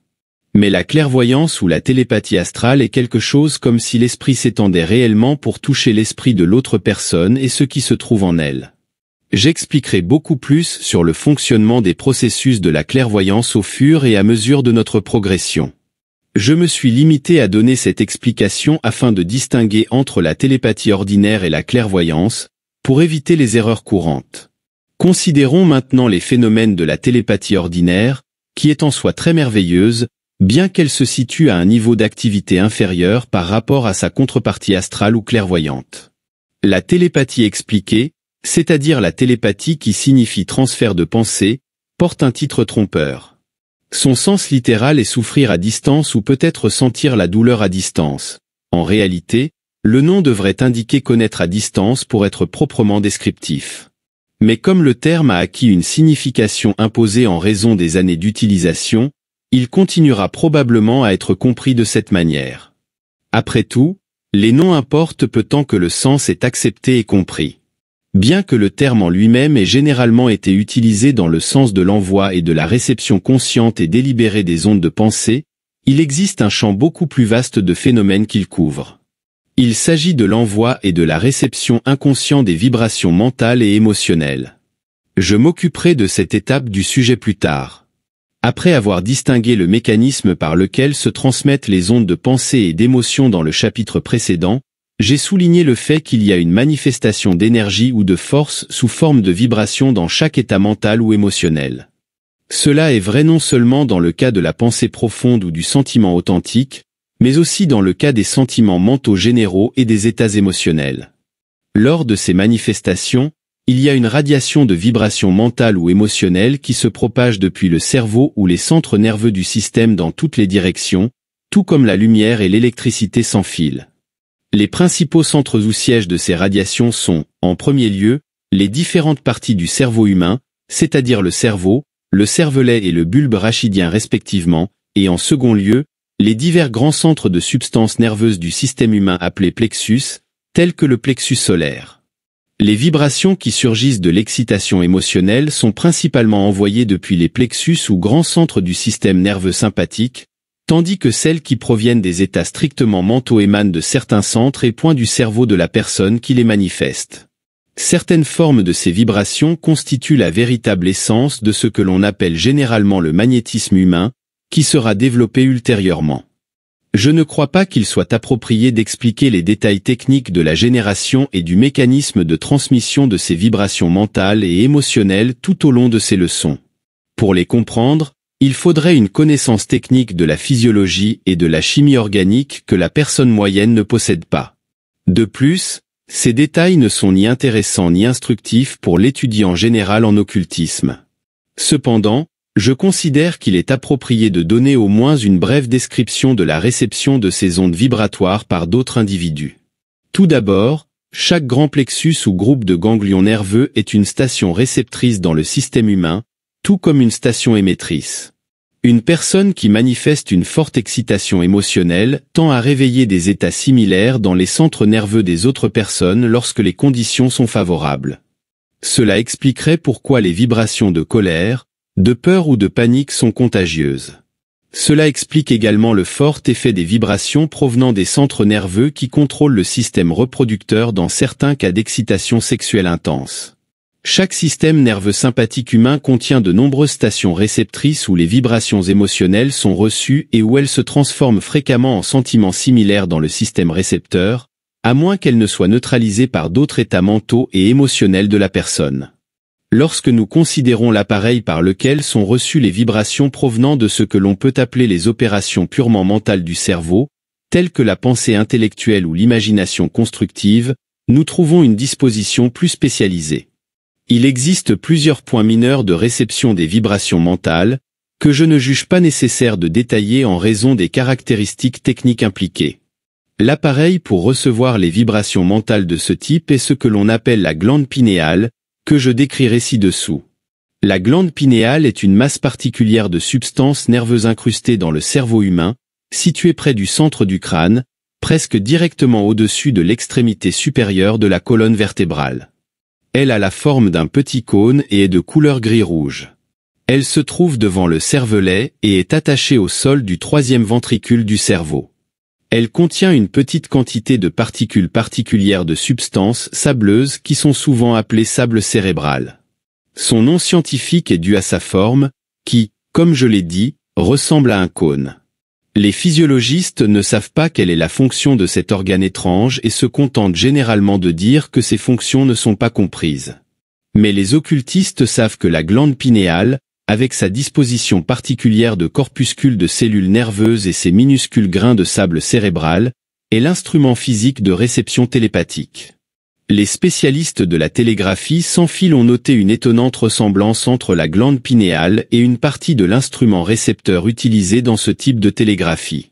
Mais la clairvoyance ou la télépathie astrale est quelque chose comme si l'esprit s'étendait réellement pour toucher l'esprit de l'autre personne et ce qui se trouve en elle. J'expliquerai beaucoup plus sur le fonctionnement des processus de la clairvoyance au fur et à mesure de notre progression. Je me suis limité à donner cette explication afin de distinguer entre la télépathie ordinaire et la clairvoyance, pour éviter les erreurs courantes. Considérons maintenant les phénomènes de la télépathie ordinaire, qui est en soi très merveilleuse, bien qu'elle se situe à un niveau d'activité inférieur par rapport à sa contrepartie astrale ou clairvoyante. La télépathie expliquée, c'est-à-dire la télépathie qui signifie transfert de pensée, porte un titre trompeur. Son sens littéral est souffrir à distance ou peut-être sentir la douleur à distance. En réalité, le nom devrait indiquer connaître à distance pour être proprement descriptif. Mais comme le terme a acquis une signification imposée en raison des années d'utilisation, il continuera probablement à être compris de cette manière. Après tout, les noms importent peu tant que le sens est accepté et compris. Bien que le terme en lui-même ait généralement été utilisé dans le sens de l'envoi et de la réception consciente et délibérée des ondes de pensée, il existe un champ beaucoup plus vaste de phénomènes qu'il couvre. Il s'agit de l'envoi et de la réception inconscient des vibrations mentales et émotionnelles. Je m'occuperai de cette étape du sujet plus tard. Après avoir distingué le mécanisme par lequel se transmettent les ondes de pensée et d'émotion dans le chapitre précédent, j'ai souligné le fait qu'il y a une manifestation d'énergie ou de force sous forme de vibration dans chaque état mental ou émotionnel. Cela est vrai non seulement dans le cas de la pensée profonde ou du sentiment authentique, mais aussi dans le cas des sentiments mentaux généraux et des états émotionnels. Lors de ces manifestations, il y a une radiation de vibrations mentales ou émotionnelles qui se propage depuis le cerveau ou les centres nerveux du système dans toutes les directions, tout comme la lumière et l'électricité sans fil. Les principaux centres où siègent de ces radiations sont, en premier lieu, les différentes parties du cerveau humain, c'est-à-dire le cerveau, le cervelet et le bulbe rachidien respectivement, et en second lieu, les divers grands centres de substances nerveuses du système humain appelés plexus, tels que le plexus solaire. Les vibrations qui surgissent de l'excitation émotionnelle sont principalement envoyées depuis les plexus ou grands centres du système nerveux sympathique, tandis que celles qui proviennent des états strictement mentaux émanent de certains centres et points du cerveau de la personne qui les manifeste. Certaines formes de ces vibrations constituent la véritable essence de ce que l'on appelle généralement le magnétisme humain, qui sera développé ultérieurement. Je ne crois pas qu'il soit approprié d'expliquer les détails techniques de la génération et du mécanisme de transmission de ces vibrations mentales et émotionnelles tout au long de ces leçons. Pour les comprendre, il faudrait une connaissance technique de la physiologie et de la chimie organique que la personne moyenne ne possède pas. De plus, ces détails ne sont ni intéressants ni instructifs pour l'étudiant général en occultisme. Cependant, je considère qu'il est approprié de donner au moins une brève description de la réception de ces ondes vibratoires par d'autres individus. Tout d'abord, chaque grand plexus ou groupe de ganglions nerveux est une station réceptrice dans le système humain, tout comme une station émettrice. Une personne qui manifeste une forte excitation émotionnelle tend à réveiller des états similaires dans les centres nerveux des autres personnes lorsque les conditions sont favorables. Cela expliquerait pourquoi les vibrations de colère, de peur ou de panique sont contagieuses. Cela explique également le fort effet des vibrations provenant des centres nerveux qui contrôlent le système reproducteur dans certains cas d'excitation sexuelle intense. Chaque système nerveux sympathique humain contient de nombreuses stations réceptrices où les vibrations émotionnelles sont reçues et où elles se transforment fréquemment en sentiments similaires dans le système récepteur, à moins qu'elles ne soient neutralisées par d'autres états mentaux et émotionnels de la personne. Lorsque nous considérons l'appareil par lequel sont reçues les vibrations provenant de ce que l'on peut appeler les opérations purement mentales du cerveau, telles que la pensée intellectuelle ou l'imagination constructive, nous trouvons une disposition plus spécialisée. Il existe plusieurs points mineurs de réception des vibrations mentales, que je ne juge pas nécessaire de détailler en raison des caractéristiques techniques impliquées. L'appareil pour recevoir les vibrations mentales de ce type est ce que l'on appelle la glande pinéale, que je décrirai ci-dessous. La glande pinéale est une masse particulière de substances nerveuses incrustées dans le cerveau humain, située près du centre du crâne, presque directement au-dessus de l'extrémité supérieure de la colonne vertébrale. Elle a la forme d'un petit cône et est de couleur gris-rouge. Elle se trouve devant le cervelet et est attachée au sol du troisième ventricule du cerveau. Elle contient une petite quantité de particules particulières de substances sableuses qui sont souvent appelées sable cérébral. Son nom scientifique est dû à sa forme, qui, comme je l'ai dit, ressemble à un cône. Les physiologistes ne savent pas quelle est la fonction de cet organe étrange et se contentent généralement de dire que ses fonctions ne sont pas comprises. Mais les occultistes savent que la glande pinéale, avec sa disposition particulière de corpuscules de cellules nerveuses et ses minuscules grains de sable cérébral, est l'instrument physique de réception télépathique. Les spécialistes de la télégraphie sans fil ont noté une étonnante ressemblance entre la glande pinéale et une partie de l'instrument récepteur utilisé dans ce type de télégraphie.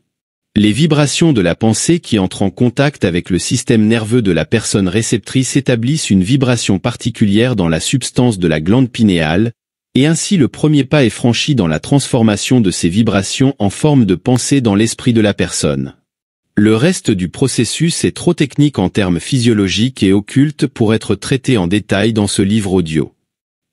Les vibrations de la pensée qui entrent en contact avec le système nerveux de la personne réceptrice établissent une vibration particulière dans la substance de la glande pinéale, et ainsi le premier pas est franchi dans la transformation de ces vibrations en forme de pensée dans l'esprit de la personne. Le reste du processus est trop technique en termes physiologiques et occultes pour être traité en détail dans ce livre audio.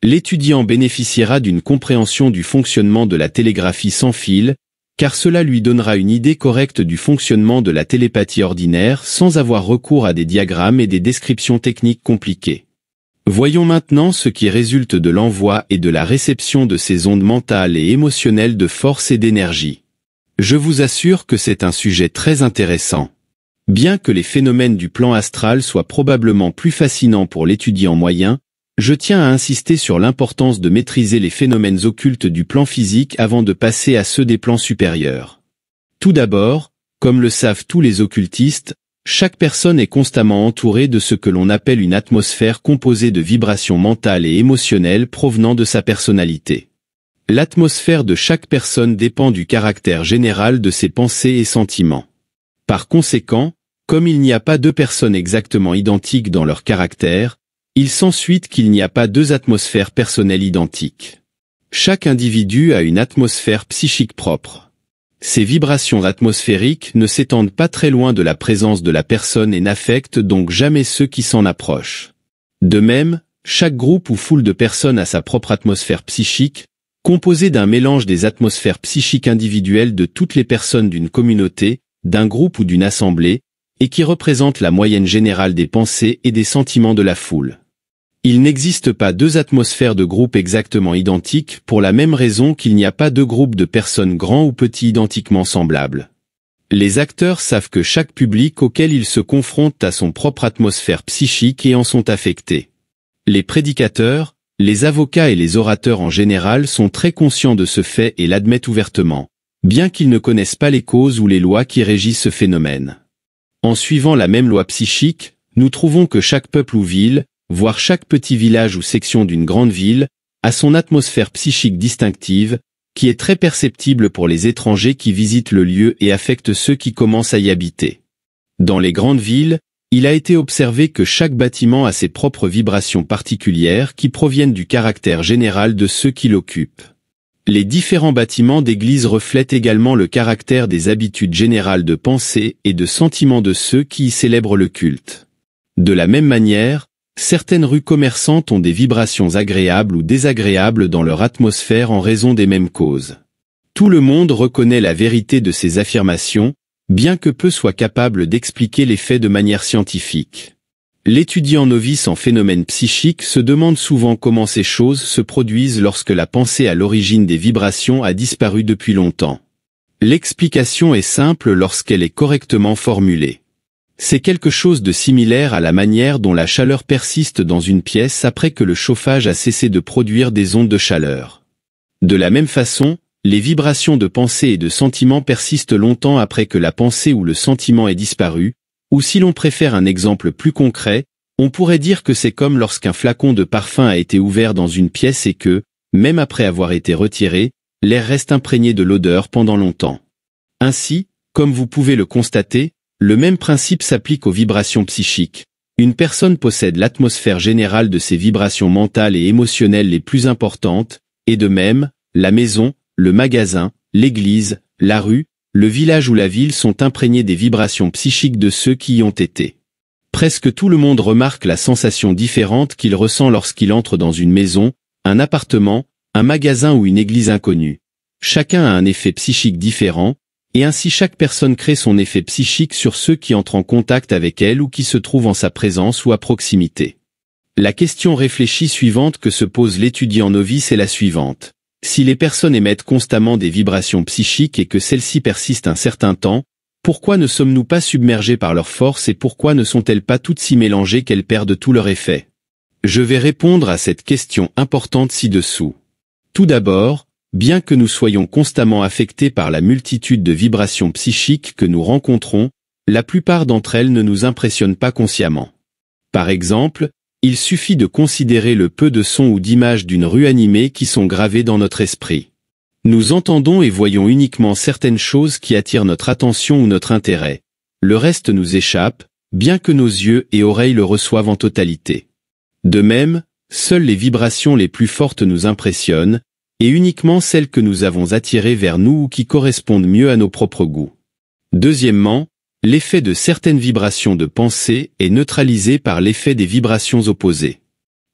L'étudiant bénéficiera d'une compréhension du fonctionnement de la télégraphie sans fil, car cela lui donnera une idée correcte du fonctionnement de la télépathie ordinaire sans avoir recours à des diagrammes et des descriptions techniques compliquées. Voyons maintenant ce qui résulte de l'envoi et de la réception de ces ondes mentales et émotionnelles de force et d'énergie. Je vous assure que c'est un sujet très intéressant. Bien que les phénomènes du plan astral soient probablement plus fascinants pour l'étudiant moyen, je tiens à insister sur l'importance de maîtriser les phénomènes occultes du plan physique avant de passer à ceux des plans supérieurs. Tout d'abord, comme le savent tous les occultistes, chaque personne est constamment entourée de ce que l'on appelle une atmosphère composée de vibrations mentales et émotionnelles provenant de sa personnalité. L'atmosphère de chaque personne dépend du caractère général de ses pensées et sentiments. Par conséquent, comme il n'y a pas deux personnes exactement identiques dans leur caractère, il s'ensuit qu'il n'y a pas deux atmosphères personnelles identiques. Chaque individu a une atmosphère psychique propre. Ces vibrations atmosphériques ne s'étendent pas très loin de la présence de la personne et n'affectent donc jamais ceux qui s'en approchent. De même, chaque groupe ou foule de personnes a sa propre atmosphère psychique, composée d'un mélange des atmosphères psychiques individuelles de toutes les personnes d'une communauté, d'un groupe ou d'une assemblée, et qui représente la moyenne générale des pensées et des sentiments de la foule. Il n'existe pas deux atmosphères de groupe exactement identiques pour la même raison qu'il n'y a pas deux groupes de personnes grands ou petits identiquement semblables. Les acteurs savent que chaque public auquel ils se confrontent a son propre atmosphère psychique et en sont affectés. Les prédicateurs, les avocats et les orateurs en général sont très conscients de ce fait et l'admettent ouvertement, bien qu'ils ne connaissent pas les causes ou les lois qui régissent ce phénomène. En suivant la même loi psychique, nous trouvons que chaque peuple ou ville, voire chaque petit village ou section d'une grande ville, a son atmosphère psychique distinctive, qui est très perceptible pour les étrangers qui visitent le lieu et affecte ceux qui commencent à y habiter. Dans les grandes villes, il a été observé que chaque bâtiment a ses propres vibrations particulières qui proviennent du caractère général de ceux qui l'occupent. Les différents bâtiments d'église reflètent également le caractère des habitudes générales de pensée et de sentiments de ceux qui y célèbrent le culte. De la même manière, certaines rues commerçantes ont des vibrations agréables ou désagréables dans leur atmosphère en raison des mêmes causes. Tout le monde reconnaît la vérité de ces affirmations, bien que peu soient capables d'expliquer les faits de manière scientifique. L'étudiant novice en phénomènes psychiques se demande souvent comment ces choses se produisent lorsque la pensée à l'origine des vibrations a disparu depuis longtemps. L'explication est simple lorsqu'elle est correctement formulée. C'est quelque chose de similaire à la manière dont la chaleur persiste dans une pièce après que le chauffage a cessé de produire des ondes de chaleur. De la même façon, les vibrations de pensée et de sentiment persistent longtemps après que la pensée ou le sentiment ait disparu, ou si l'on préfère un exemple plus concret, on pourrait dire que c'est comme lorsqu'un flacon de parfum a été ouvert dans une pièce et que, même après avoir été retiré, l'air reste imprégné de l'odeur pendant longtemps. Ainsi, comme vous pouvez le constater, le même principe s'applique aux vibrations psychiques. Une personne possède l'atmosphère générale de ses vibrations mentales et émotionnelles les plus importantes, et de même, la maison, le magasin, l'église, la rue, le village ou la ville sont imprégnés des vibrations psychiques de ceux qui y ont été. Presque tout le monde remarque la sensation différente qu'il ressent lorsqu'il entre dans une maison, un appartement, un magasin ou une église inconnue. Chacun a un effet psychique différent, et ainsi chaque personne crée son effet psychique sur ceux qui entrent en contact avec elle ou qui se trouvent en sa présence ou à proximité. La question réfléchie suivante que se pose l'étudiant novice est la suivante. Si les personnes émettent constamment des vibrations psychiques et que celles-ci persistent un certain temps, pourquoi ne sommes-nous pas submergés par leur force et pourquoi ne sont-elles pas toutes si mélangées qu'elles perdent tout leur effet? Je vais répondre à cette question importante ci-dessous. Tout d'abord, bien que nous soyons constamment affectés par la multitude de vibrations psychiques que nous rencontrons, la plupart d'entre elles ne nous impressionnent pas consciemment. Par exemple, il suffit de considérer le peu de sons ou d'images d'une rue animée qui sont gravés dans notre esprit. Nous entendons et voyons uniquement certaines choses qui attirent notre attention ou notre intérêt. Le reste nous échappe, bien que nos yeux et oreilles le reçoivent en totalité. De même, seules les vibrations les plus fortes nous impressionnent, et uniquement celles que nous avons attirées vers nous ou qui correspondent mieux à nos propres goûts. Deuxièmement, l'effet de certaines vibrations de pensée est neutralisé par l'effet des vibrations opposées.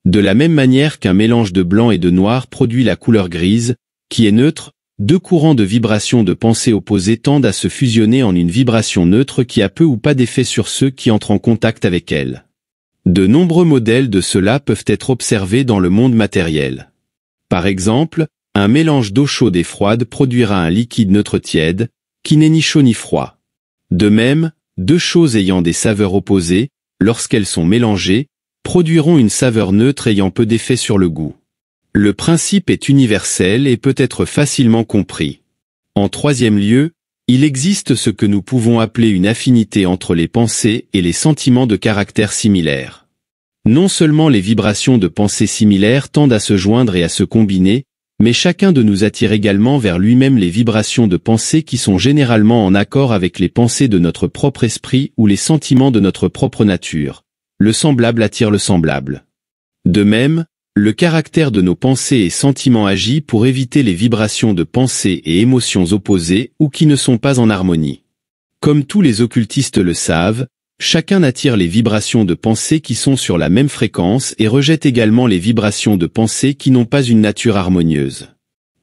De la même manière qu'un mélange de blanc et de noir produit la couleur grise, qui est neutre, deux courants de vibrations de pensée opposées tendent à se fusionner en une vibration neutre qui a peu ou pas d'effet sur ceux qui entrent en contact avec elle. De nombreux modèles de cela peuvent être observés dans le monde matériel. Par exemple, un mélange d'eau chaude et froide produira un liquide neutre tiède, qui n'est ni chaud ni froid. De même, deux choses ayant des saveurs opposées, lorsqu'elles sont mélangées, produiront une saveur neutre ayant peu d'effet sur le goût. Le principe est universel et peut être facilement compris. En troisième lieu, il existe ce que nous pouvons appeler une affinité entre les pensées et les sentiments de caractère similaire. Non seulement les vibrations de pensée similaires tendent à se joindre et à se combiner, mais chacun de nous attire également vers lui-même les vibrations de pensée qui sont généralement en accord avec les pensées de notre propre esprit ou les sentiments de notre propre nature. Le semblable attire le semblable. De même, le caractère de nos pensées et sentiments agit pour éviter les vibrations de pensées et émotions opposées ou qui ne sont pas en harmonie. Comme tous les occultistes le savent, chacun attire les vibrations de pensée qui sont sur la même fréquence et rejette également les vibrations de pensée qui n'ont pas une nature harmonieuse.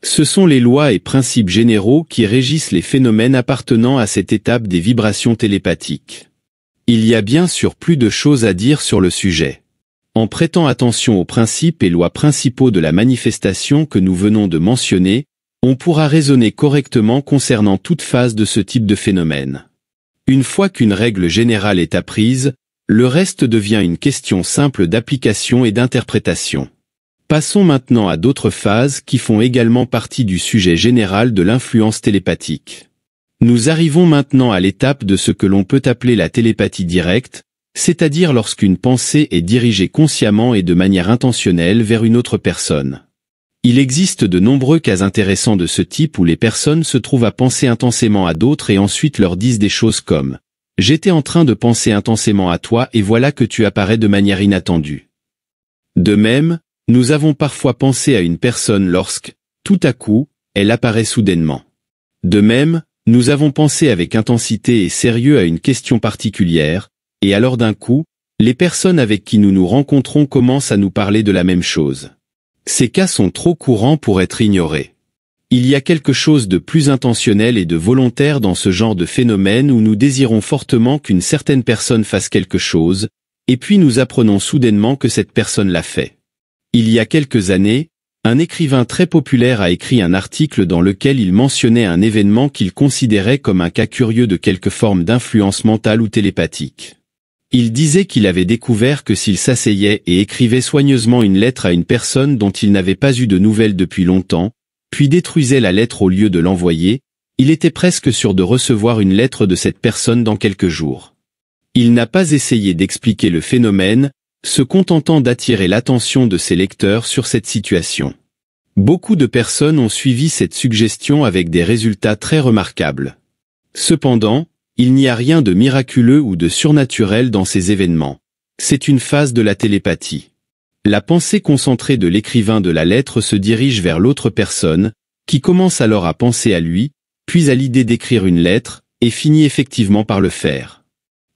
Ce sont les lois et principes généraux qui régissent les phénomènes appartenant à cette étape des vibrations télépathiques. Il y a bien sûr plus de choses à dire sur le sujet. En prêtant attention aux principes et lois principaux de la manifestation que nous venons de mentionner, on pourra raisonner correctement concernant toute phase de ce type de phénomène. Une fois qu'une règle générale est apprise, le reste devient une question simple d'application et d'interprétation. Passons maintenant à d'autres phases qui font également partie du sujet général de l'influence télépathique. Nous arrivons maintenant à l'étape de ce que l'on peut appeler la télépathie directe, c'est-à-dire lorsqu'une pensée est dirigée consciemment et de manière intentionnelle vers une autre personne. Il existe de nombreux cas intéressants de ce type où les personnes se trouvent à penser intensément à d'autres et ensuite leur disent des choses comme « J'étais en train de penser intensément à toi et voilà que tu apparais de manière inattendue ». De même, nous avons parfois pensé à une personne lorsque, tout à coup, elle apparaît soudainement. De même, nous avons pensé avec intensité et sérieux à une question particulière, et alors d'un coup, les personnes avec qui nous nous rencontrons commencent à nous parler de la même chose. Ces cas sont trop courants pour être ignorés. Il y a quelque chose de plus intentionnel et de volontaire dans ce genre de phénomène où nous désirons fortement qu'une certaine personne fasse quelque chose, et puis nous apprenons soudainement que cette personne l'a fait. Il y a quelques années, un écrivain très populaire a écrit un article dans lequel il mentionnait un événement qu'il considérait comme un cas curieux de quelque forme d'influence mentale ou télépathique. Il disait qu'il avait découvert que s'il s'asseyait et écrivait soigneusement une lettre à une personne dont il n'avait pas eu de nouvelles depuis longtemps, puis détruisait la lettre au lieu de l'envoyer, il était presque sûr de recevoir une lettre de cette personne dans quelques jours. Il n'a pas essayé d'expliquer le phénomène, se contentant d'attirer l'attention de ses lecteurs sur cette situation. Beaucoup de personnes ont suivi cette suggestion avec des résultats très remarquables. Cependant, il n'y a rien de miraculeux ou de surnaturel dans ces événements. C'est une phase de la télépathie. La pensée concentrée de l'écrivain de la lettre se dirige vers l'autre personne, qui commence alors à penser à lui, puis à l'idée d'écrire une lettre, et finit effectivement par le faire.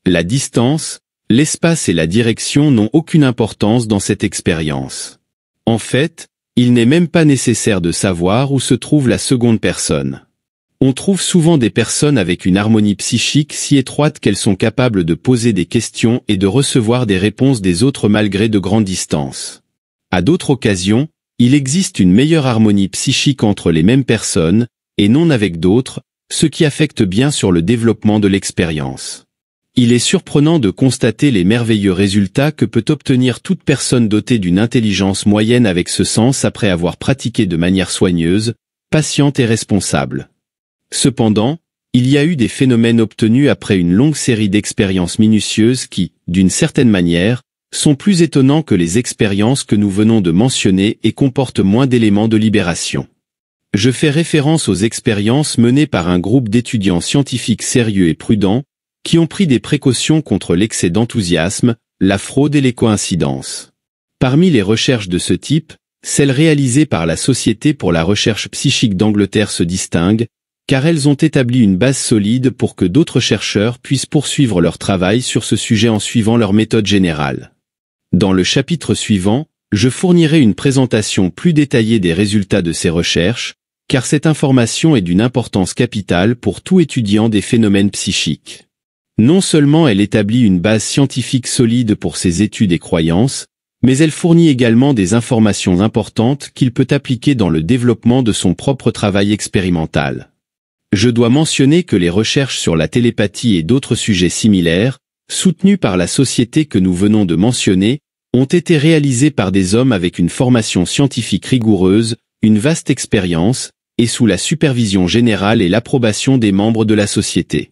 La distance, l'espace et la direction n'ont aucune importance dans cette expérience. En fait, il n'est même pas nécessaire de savoir où se trouve la seconde personne. On trouve souvent des personnes avec une harmonie psychique si étroite qu'elles sont capables de poser des questions et de recevoir des réponses des autres malgré de grandes distances. À d'autres occasions, il existe une meilleure harmonie psychique entre les mêmes personnes, et non avec d'autres, ce qui affecte bien sur le développement de l'expérience. Il est surprenant de constater les merveilleux résultats que peut obtenir toute personne dotée d'une intelligence moyenne avec ce sens après avoir pratiqué de manière soigneuse, patiente et responsable. Cependant, il y a eu des phénomènes obtenus après une longue série d'expériences minutieuses qui, d'une certaine manière, sont plus étonnants que les expériences que nous venons de mentionner et comportent moins d'éléments de libération. Je fais référence aux expériences menées par un groupe d'étudiants scientifiques sérieux et prudents, qui ont pris des précautions contre l'excès d'enthousiasme, la fraude et les coïncidences. Parmi les recherches de ce type, celles réalisées par la Société pour la recherche psychique d'Angleterre se distinguent, car elles ont établi une base solide pour que d'autres chercheurs puissent poursuivre leur travail sur ce sujet en suivant leur méthode générale. Dans le chapitre suivant, je fournirai une présentation plus détaillée des résultats de ces recherches, car cette information est d'une importance capitale pour tout étudiant des phénomènes psychiques. Non seulement elle établit une base scientifique solide pour ses études et croyances, mais elle fournit également des informations importantes qu'il peut appliquer dans le développement de son propre travail expérimental. Je dois mentionner que les recherches sur la télépathie et d'autres sujets similaires, soutenues par la société que nous venons de mentionner, ont été réalisées par des hommes avec une formation scientifique rigoureuse, une vaste expérience, et sous la supervision générale et l'approbation des membres de la société.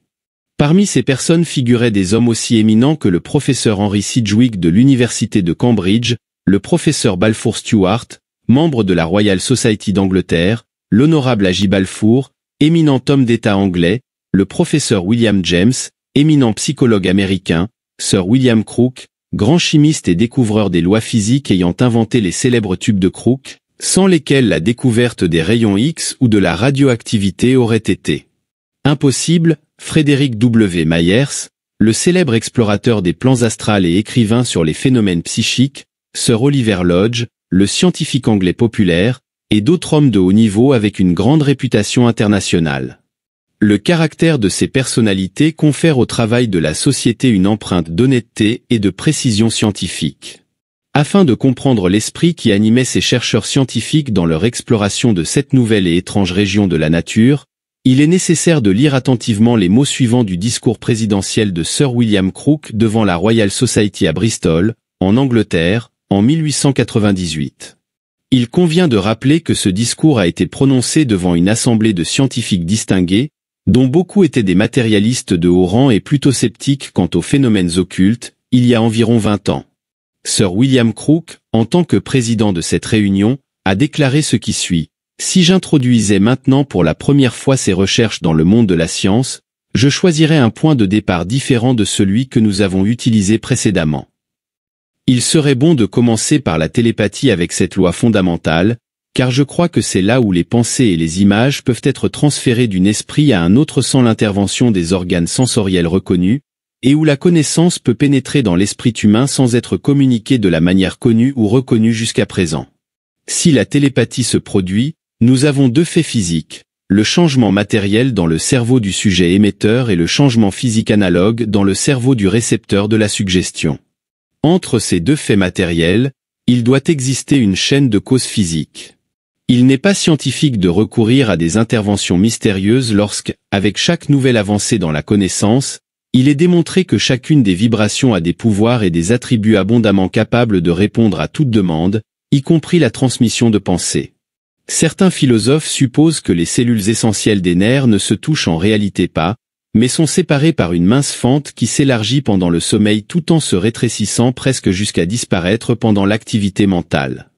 Parmi ces personnes figuraient des hommes aussi éminents que le professeur Henry Sidgwick de l'Université de Cambridge, le professeur Balfour Stewart, membre de la Royal Society d'Angleterre, l'honorable Agi Balfour, éminent homme d'État anglais, le professeur William James, éminent psychologue américain, Sir William Crookes, grand chimiste et découvreur des lois physiques ayant inventé les célèbres tubes de Crookes, sans lesquels la découverte des rayons X ou de la radioactivité aurait été impossible. Frédéric W. Myers, le célèbre explorateur des plans astrales et écrivain sur les phénomènes psychiques, Sir Oliver Lodge, le scientifique anglais populaire, et d'autres hommes de haut niveau avec une grande réputation internationale. Le caractère de ces personnalités confère au travail de la société une empreinte d'honnêteté et de précision scientifique. Afin de comprendre l'esprit qui animait ces chercheurs scientifiques dans leur exploration de cette nouvelle et étrange région de la nature, il est nécessaire de lire attentivement les mots suivants du discours présidentiel de Sir William Crookes devant la Royal Society à Bristol, en Angleterre, en 1898. Il convient de rappeler que ce discours a été prononcé devant une assemblée de scientifiques distingués, dont beaucoup étaient des matérialistes de haut rang et plutôt sceptiques quant aux phénomènes occultes, il y a environ 20 ans. Sir William Crookes, en tant que président de cette réunion, a déclaré ce qui suit. Si j'introduisais maintenant pour la première fois ces recherches dans le monde de la science, je choisirais un point de départ différent de celui que nous avons utilisé précédemment. Il serait bon de commencer par la télépathie avec cette loi fondamentale, car je crois que c'est là où les pensées et les images peuvent être transférées d'un esprit à un autre sans l'intervention des organes sensoriels reconnus, et où la connaissance peut pénétrer dans l'esprit humain sans être communiquée de la manière connue ou reconnue jusqu'à présent. Si la télépathie se produit, nous avons deux faits physiques, le changement matériel dans le cerveau du sujet émetteur et le changement physique analogue dans le cerveau du récepteur de la suggestion. Entre ces deux faits matériels, il doit exister une chaîne de causes physiques. Il n'est pas scientifique de recourir à des interventions mystérieuses lorsque, avec chaque nouvelle avancée dans la connaissance, il est démontré que chacune des vibrations a des pouvoirs et des attributs abondamment capables de répondre à toute demande, y compris la transmission de pensée. Certains philosophes supposent que les cellules essentielles des nerfs ne se touchent en réalité pas, mais sont séparées par une mince fente qui s'élargit pendant le sommeil tout en se rétrécissant presque jusqu'à disparaître pendant l'activité mentale.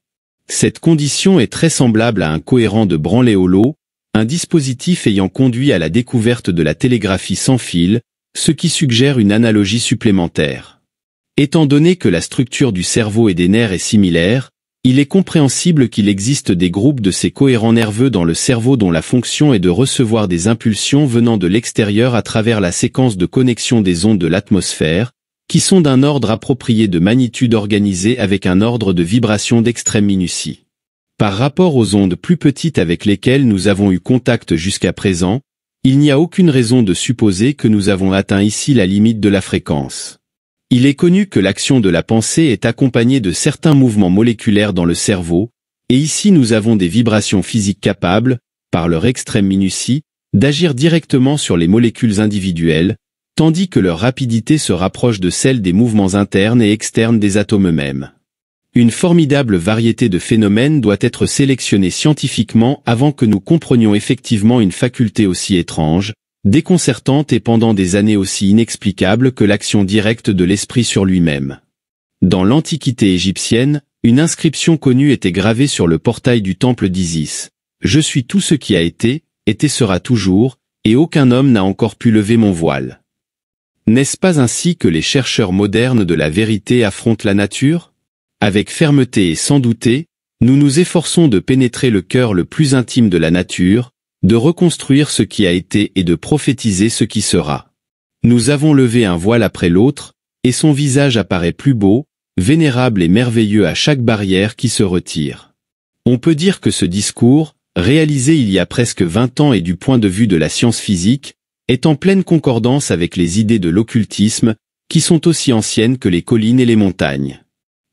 Cette condition est très semblable à un cohérent de branlé-hollow, un dispositif ayant conduit à la découverte de la télégraphie sans fil, ce qui suggère une analogie supplémentaire. Étant donné que la structure du cerveau et des nerfs est similaire, il est compréhensible qu'il existe des groupes de ces cohérents nerveux dans le cerveau dont la fonction est de recevoir des impulsions venant de l'extérieur à travers la séquence de connexion des ondes de l'atmosphère, qui sont d'un ordre approprié de magnitude organisée avec un ordre de vibration d'extrême minutie. Par rapport aux ondes plus petites avec lesquelles nous avons eu contact jusqu'à présent, il n'y a aucune raison de supposer que nous avons atteint ici la limite de la fréquence. Il est connu que l'action de la pensée est accompagnée de certains mouvements moléculaires dans le cerveau, et ici nous avons des vibrations physiques capables, par leur extrême minutie, d'agir directement sur les molécules individuelles, tandis que leur rapidité se rapproche de celle des mouvements internes et externes des atomes eux-mêmes. Une formidable variété de phénomènes doit être sélectionnée scientifiquement avant que nous comprenions effectivement une faculté aussi étrange, déconcertante et pendant des années aussi inexplicable que l'action directe de l'esprit sur lui-même. Dans l'Antiquité égyptienne, une inscription connue était gravée sur le portail du temple d'Isis. Je suis tout ce qui a été, et sera toujours, et aucun homme n'a encore pu lever mon voile. N'est-ce pas ainsi que les chercheurs modernes de la vérité affrontent la nature? Avec fermeté et sans douter, nous nous efforçons de pénétrer le cœur le plus intime de la nature, de reconstruire ce qui a été et de prophétiser ce qui sera. Nous avons levé un voile après l'autre, et son visage apparaît plus beau, vénérable et merveilleux à chaque barrière qui se retire. On peut dire que ce discours, réalisé il y a presque 20 ans et du point de vue de la science physique, est en pleine concordance avec les idées de l'occultisme, qui sont aussi anciennes que les collines et les montagnes.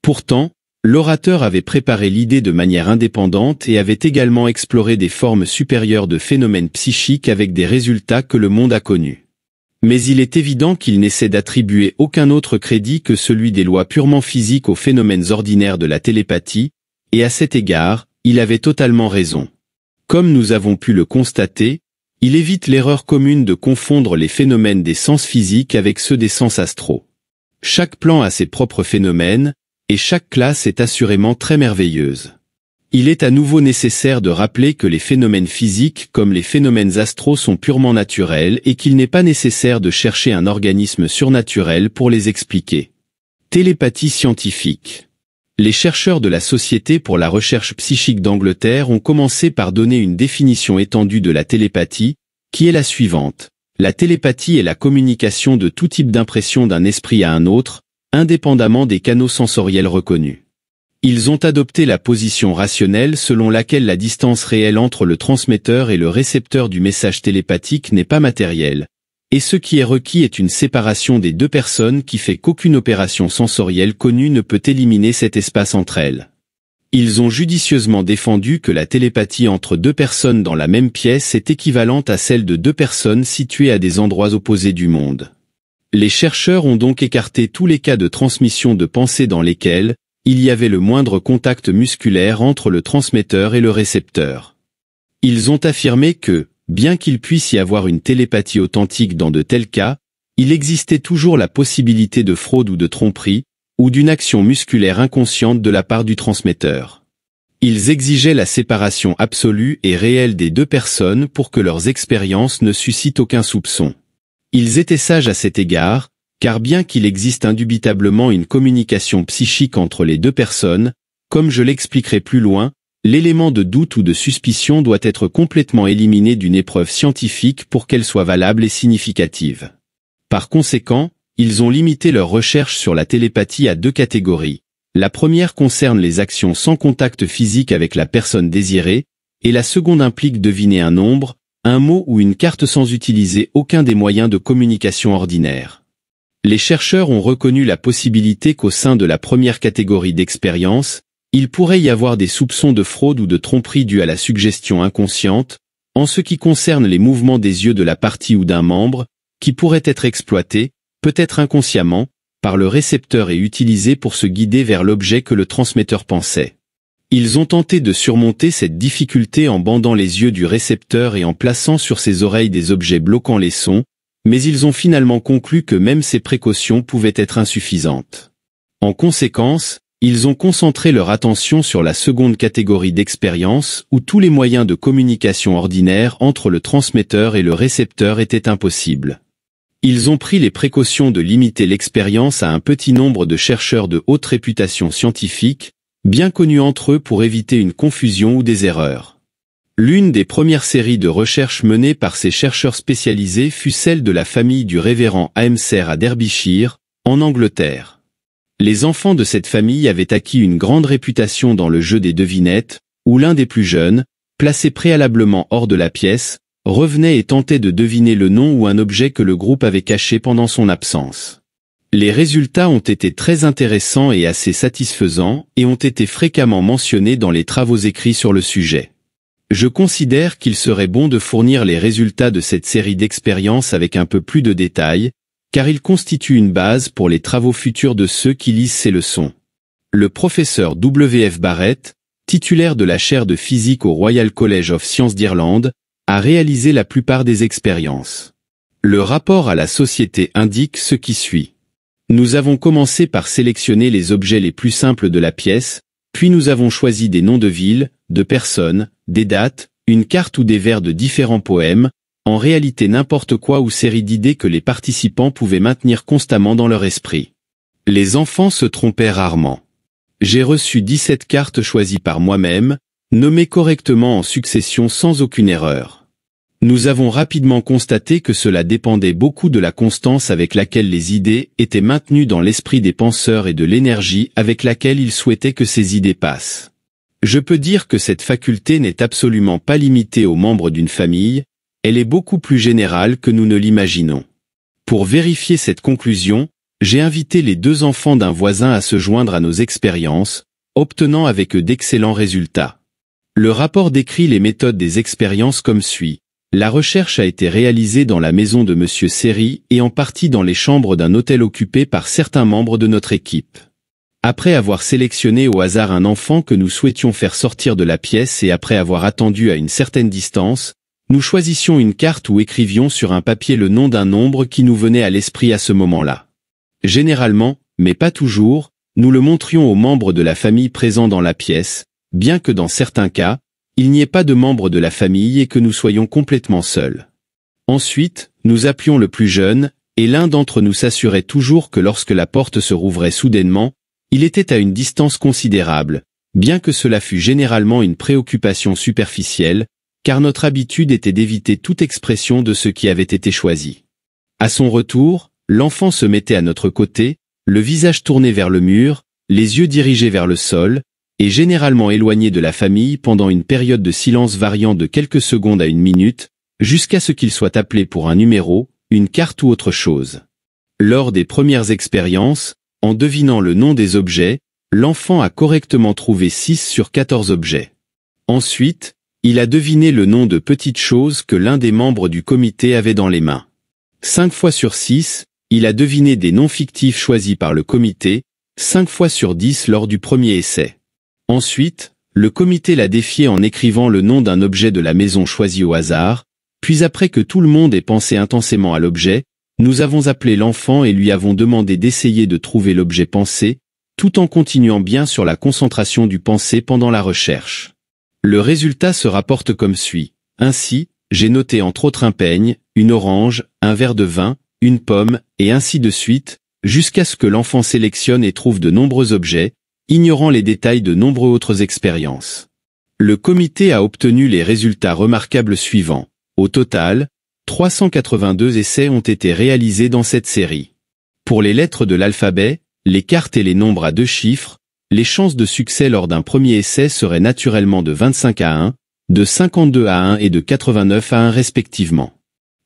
Pourtant, l'orateur avait préparé l'idée de manière indépendante et avait également exploré des formes supérieures de phénomènes psychiques avec des résultats que le monde a connus. Mais il est évident qu'il n'essaie d'attribuer aucun autre crédit que celui des lois purement physiques aux phénomènes ordinaires de la télépathie, et à cet égard, il avait totalement raison. Comme nous avons pu le constater, il évite l'erreur commune de confondre les phénomènes des sens physiques avec ceux des sens astraux. Chaque plan a ses propres phénomènes, et chaque classe est assurément très merveilleuse. Il est à nouveau nécessaire de rappeler que les phénomènes physiques comme les phénomènes astraux sont purement naturels et qu'il n'est pas nécessaire de chercher un organisme surnaturel pour les expliquer. Télépathie scientifique. Les chercheurs de la Société pour la recherche psychique d'Angleterre ont commencé par donner une définition étendue de la télépathie, qui est la suivante. La télépathie est la communication de tout type d'impression d'un esprit à un autre, indépendamment des canaux sensoriels reconnus. Ils ont adopté la position rationnelle selon laquelle la distance réelle entre le transmetteur et le récepteur du message télépathique n'est pas matérielle, et ce qui est requis est une séparation des deux personnes qui fait qu'aucune opération sensorielle connue ne peut éliminer cet espace entre elles. Ils ont judicieusement défendu que la télépathie entre deux personnes dans la même pièce est équivalente à celle de deux personnes situées à des endroits opposés du monde. Les chercheurs ont donc écarté tous les cas de transmission de pensée dans lesquels il y avait le moindre contact musculaire entre le transmetteur et le récepteur. Ils ont affirmé que, bien qu'il puisse y avoir une télépathie authentique dans de tels cas, il existait toujours la possibilité de fraude ou de tromperie, ou d'une action musculaire inconsciente de la part du transmetteur. Ils exigeaient la séparation absolue et réelle des deux personnes pour que leurs expériences ne suscitent aucun soupçon. Ils étaient sages à cet égard, car bien qu'il existe indubitablement une communication psychique entre les deux personnes, comme je l'expliquerai plus loin, l'élément de doute ou de suspicion doit être complètement éliminé d'une épreuve scientifique pour qu'elle soit valable et significative. Par conséquent, ils ont limité leurs recherches sur la télépathie à deux catégories. La première concerne les actions sans contact physique avec la personne désirée, et la seconde implique deviner un nombre, un mot ou une carte sans utiliser aucun des moyens de communication ordinaires. Les chercheurs ont reconnu la possibilité qu'au sein de la première catégorie d'expérience, il pourrait y avoir des soupçons de fraude ou de tromperie dus à la suggestion inconsciente, en ce qui concerne les mouvements des yeux de la partie ou d'un membre, qui pourraient être exploités, peut-être inconsciemment, par le récepteur et utilisés pour se guider vers l'objet que le transmetteur pensait. Ils ont tenté de surmonter cette difficulté en bandant les yeux du récepteur et en plaçant sur ses oreilles des objets bloquant les sons, mais ils ont finalement conclu que même ces précautions pouvaient être insuffisantes. En conséquence, ils ont concentré leur attention sur la seconde catégorie d'expérience où tous les moyens de communication ordinaires entre le transmetteur et le récepteur étaient impossibles. Ils ont pris les précautions de limiter l'expérience à un petit nombre de chercheurs de haute réputation scientifique, bien connus entre eux pour éviter une confusion ou des erreurs. L'une des premières séries de recherches menées par ces chercheurs spécialisés fut celle de la famille du révérend Amser à Derbyshire, en Angleterre. Les enfants de cette famille avaient acquis une grande réputation dans le jeu des devinettes, où l'un des plus jeunes, placé préalablement hors de la pièce, revenait et tentait de deviner le nom ou un objet que le groupe avait caché pendant son absence. Les résultats ont été très intéressants et assez satisfaisants et ont été fréquemment mentionnés dans les travaux écrits sur le sujet. Je considère qu'il serait bon de fournir les résultats de cette série d'expériences avec un peu plus de détails, car ils constituent une base pour les travaux futurs de ceux qui lisent ces leçons. Le professeur W.F. Barrett, titulaire de la chaire de physique au Royal College of Science d'Irlande, a réalisé la plupart des expériences. Le rapport à la société indique ce qui suit. Nous avons commencé par sélectionner les objets les plus simples de la pièce, puis nous avons choisi des noms de villes, de personnes, des dates, une carte ou des vers de différents poèmes, en réalité n'importe quoi ou série d'idées que les participants pouvaient maintenir constamment dans leur esprit. Les enfants se trompaient rarement. J'ai reçu 17 cartes choisies par moi-même, nommées correctement en succession sans aucune erreur. Nous avons rapidement constaté que cela dépendait beaucoup de la constance avec laquelle les idées étaient maintenues dans l'esprit des penseurs et de l'énergie avec laquelle ils souhaitaient que ces idées passent. Je peux dire que cette faculté n'est absolument pas limitée aux membres d'une famille, elle est beaucoup plus générale que nous ne l'imaginons. Pour vérifier cette conclusion, j'ai invité les 2 enfants d'un voisin à se joindre à nos expériences, obtenant avec eux d'excellents résultats. Le rapport décrit les méthodes des expériences comme suit. La recherche a été réalisée dans la maison de Monsieur Seri et en partie dans les chambres d'un hôtel occupé par certains membres de notre équipe. Après avoir sélectionné au hasard un enfant que nous souhaitions faire sortir de la pièce et après avoir attendu à une certaine distance, nous choisissions une carte ou écrivions sur un papier le nom d'un nombre qui nous venait à l'esprit à ce moment-là. Généralement, mais pas toujours, nous le montrions aux membres de la famille présents dans la pièce, bien que dans certains cas, il n'y ait pas de membres de la famille et que nous soyons complètement seuls. Ensuite, nous appelions le plus jeune, et l'un d'entre nous s'assurait toujours que lorsque la porte se rouvrait soudainement, il était à une distance considérable, bien que cela fût généralement une préoccupation superficielle, car notre habitude était d'éviter toute expression de ce qui avait été choisi. À son retour, l'enfant se mettait à notre côté, le visage tourné vers le mur, les yeux dirigés vers le sol, et généralement éloigné de la famille pendant une période de silence variant de quelques secondes à une minute, jusqu'à ce qu'il soit appelé pour un numéro, une carte ou autre chose. Lors des premières expériences, en devinant le nom des objets, l'enfant a correctement trouvé 6 sur 14 objets. Ensuite, il a deviné le nom de petites choses que l'un des membres du comité avait dans les mains. 5 fois sur 6, il a deviné des noms fictifs choisis par le comité, 5 fois sur 10 lors du premier essai. Ensuite, le comité l'a défié en écrivant le nom d'un objet de la maison choisi au hasard, puis après que tout le monde ait pensé intensément à l'objet, nous avons appelé l'enfant et lui avons demandé d'essayer de trouver l'objet pensé, tout en continuant bien sur la concentration du pensé pendant la recherche. Le résultat se rapporte comme suit. Ainsi, j'ai noté entre autres un peigne, une orange, un verre de vin, une pomme, et ainsi de suite, jusqu'à ce que l'enfant sélectionne et trouve de nombreux objets, ignorant les détails de nombreuses autres expériences. Le comité a obtenu les résultats remarquables suivants. Au total, 382 essais ont été réalisés dans cette série. Pour les lettres de l'alphabet, les cartes et les nombres à 2 chiffres, les chances de succès lors d'un premier essai seraient naturellement de 25 à 1, de 52 à 1 et de 89 à 1 respectivement.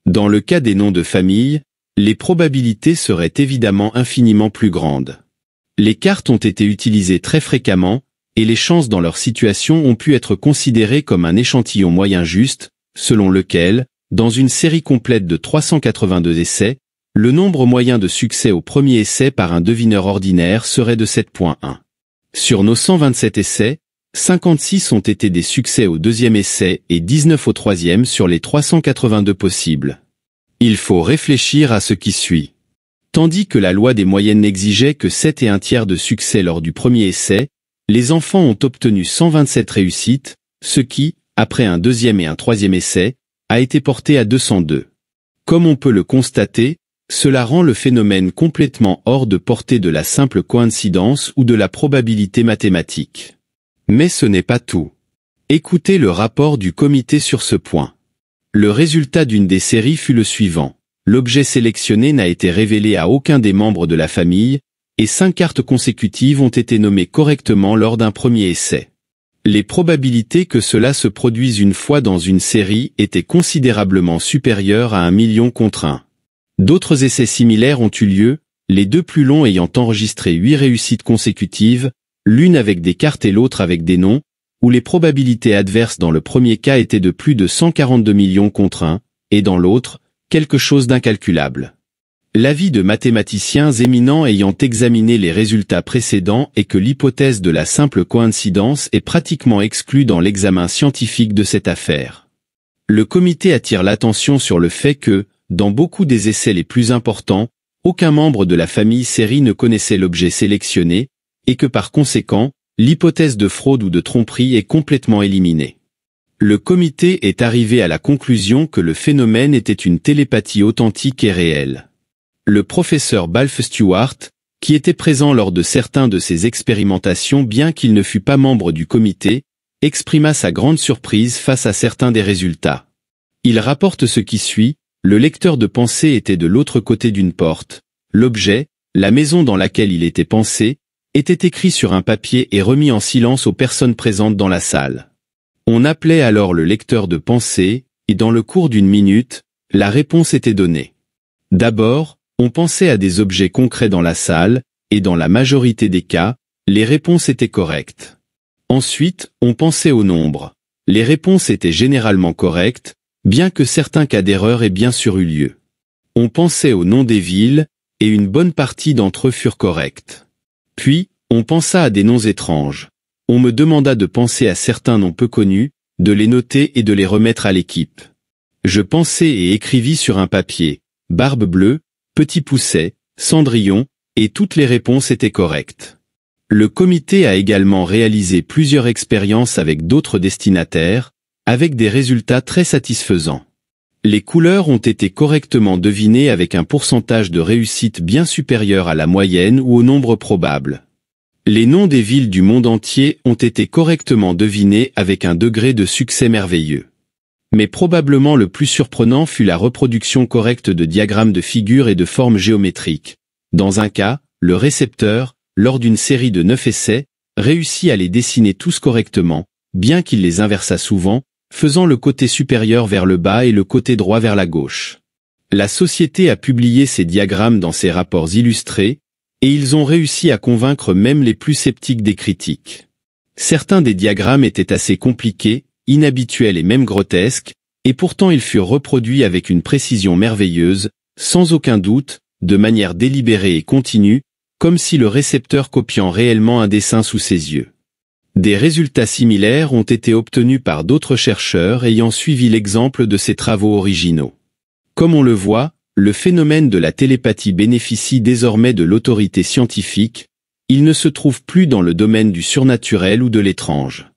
Dans le cas des noms de famille, les probabilités seraient évidemment infiniment plus grandes. Les cartes ont été utilisées très fréquemment, et les chances dans leur situation ont pu être considérées comme un échantillon moyen juste, selon lequel, dans une série complète de 382 essais, le nombre moyen de succès au premier essai par un devineur ordinaire serait de 7,1. Sur nos 127 essais, 56 ont été des succès au deuxième essai et 19 au troisième sur les 382 possibles. Il faut réfléchir à ce qui suit. Tandis que la loi des moyennes n'exigeait que 7 et un tiers de succès lors du premier essai, les enfants ont obtenu 127 réussites, ce qui, après un deuxième et un troisième essai, a été porté à 202. Comme on peut le constater, cela rend le phénomène complètement hors de portée de la simple coïncidence ou de la probabilité mathématique. Mais ce n'est pas tout. Écoutez le rapport du comité sur ce point. Le résultat d'une des séries fut le suivant. L'objet sélectionné n'a été révélé à aucun des membres de la famille, et 5 cartes consécutives ont été nommées correctement lors d'un premier essai. Les probabilités que cela se produise une fois dans une série étaient considérablement supérieures à 1 million contre 1. D'autres essais similaires ont eu lieu, les 2 plus longs ayant enregistré 8 réussites consécutives, l'une avec des cartes et l'autre avec des noms, où les probabilités adverses dans le premier cas étaient de plus de 142 millions contre 1, et dans l'autre, quelque chose d'incalculable. L'avis de mathématiciens éminents ayant examiné les résultats précédents est que l'hypothèse de la simple coïncidence est pratiquement exclue dans l'examen scientifique de cette affaire. Le comité attire l'attention sur le fait que, dans beaucoup des essais les plus importants, aucun membre de la famille série ne connaissait l'objet sélectionné, et que par conséquent, l'hypothèse de fraude ou de tromperie est complètement éliminée. Le comité est arrivé à la conclusion que le phénomène était une télépathie authentique et réelle. Le professeur Balf Stewart, qui était présent lors de certaines de ces expérimentations bien qu'il ne fût pas membre du comité, exprima sa grande surprise face à certains des résultats. Il rapporte ce qui suit: le lecteur de pensée était de l'autre côté d'une porte, l'objet, la maison dans laquelle il était pensé, était écrit sur un papier et remis en silence aux personnes présentes dans la salle. On appelait alors le lecteur de pensée, et dans le cours d'une minute, la réponse était donnée. D'abord, on pensait à des objets concrets dans la salle, et dans la majorité des cas, les réponses étaient correctes. Ensuite, on pensait au nombre. Les réponses étaient généralement correctes, bien que certains cas d'erreur aient bien sûr eu lieu. On pensait au nom des villes, et une bonne partie d'entre eux furent corrects. Puis, on pensa à des noms étranges. On me demanda de penser à certains noms peu connus, de les noter et de les remettre à l'équipe. Je pensai et écrivis sur un papier, Barbe Bleue, Petit Pousset, Cendrillon, et toutes les réponses étaient correctes. Le comité a également réalisé plusieurs expériences avec d'autres destinataires, avec des résultats très satisfaisants. Les couleurs ont été correctement devinées avec un pourcentage de réussite bien supérieur à la moyenne ou au nombre probable. Les noms des villes du monde entier ont été correctement devinés avec un degré de succès merveilleux. Mais probablement le plus surprenant fut la reproduction correcte de diagrammes de figures et de formes géométriques. Dans un cas, le récepteur, lors d'une série de 9 essais, réussit à les dessiner tous correctement, bien qu'il les inversât souvent, faisant le côté supérieur vers le bas et le côté droit vers la gauche. La société a publié ces diagrammes dans ses rapports illustrés, et ils ont réussi à convaincre même les plus sceptiques des critiques. Certains des diagrammes étaient assez compliqués, inhabituels et même grotesques, et pourtant ils furent reproduits avec une précision merveilleuse, sans aucun doute, de manière délibérée et continue, comme si le récepteur copiant réellement un dessin sous ses yeux. Des résultats similaires ont été obtenus par d'autres chercheurs ayant suivi l'exemple de ces travaux originaux. Comme on le voit, le phénomène de la télépathie bénéficie désormais de l'autorité scientifique, il ne se trouve plus dans le domaine du surnaturel ou de l'étrange.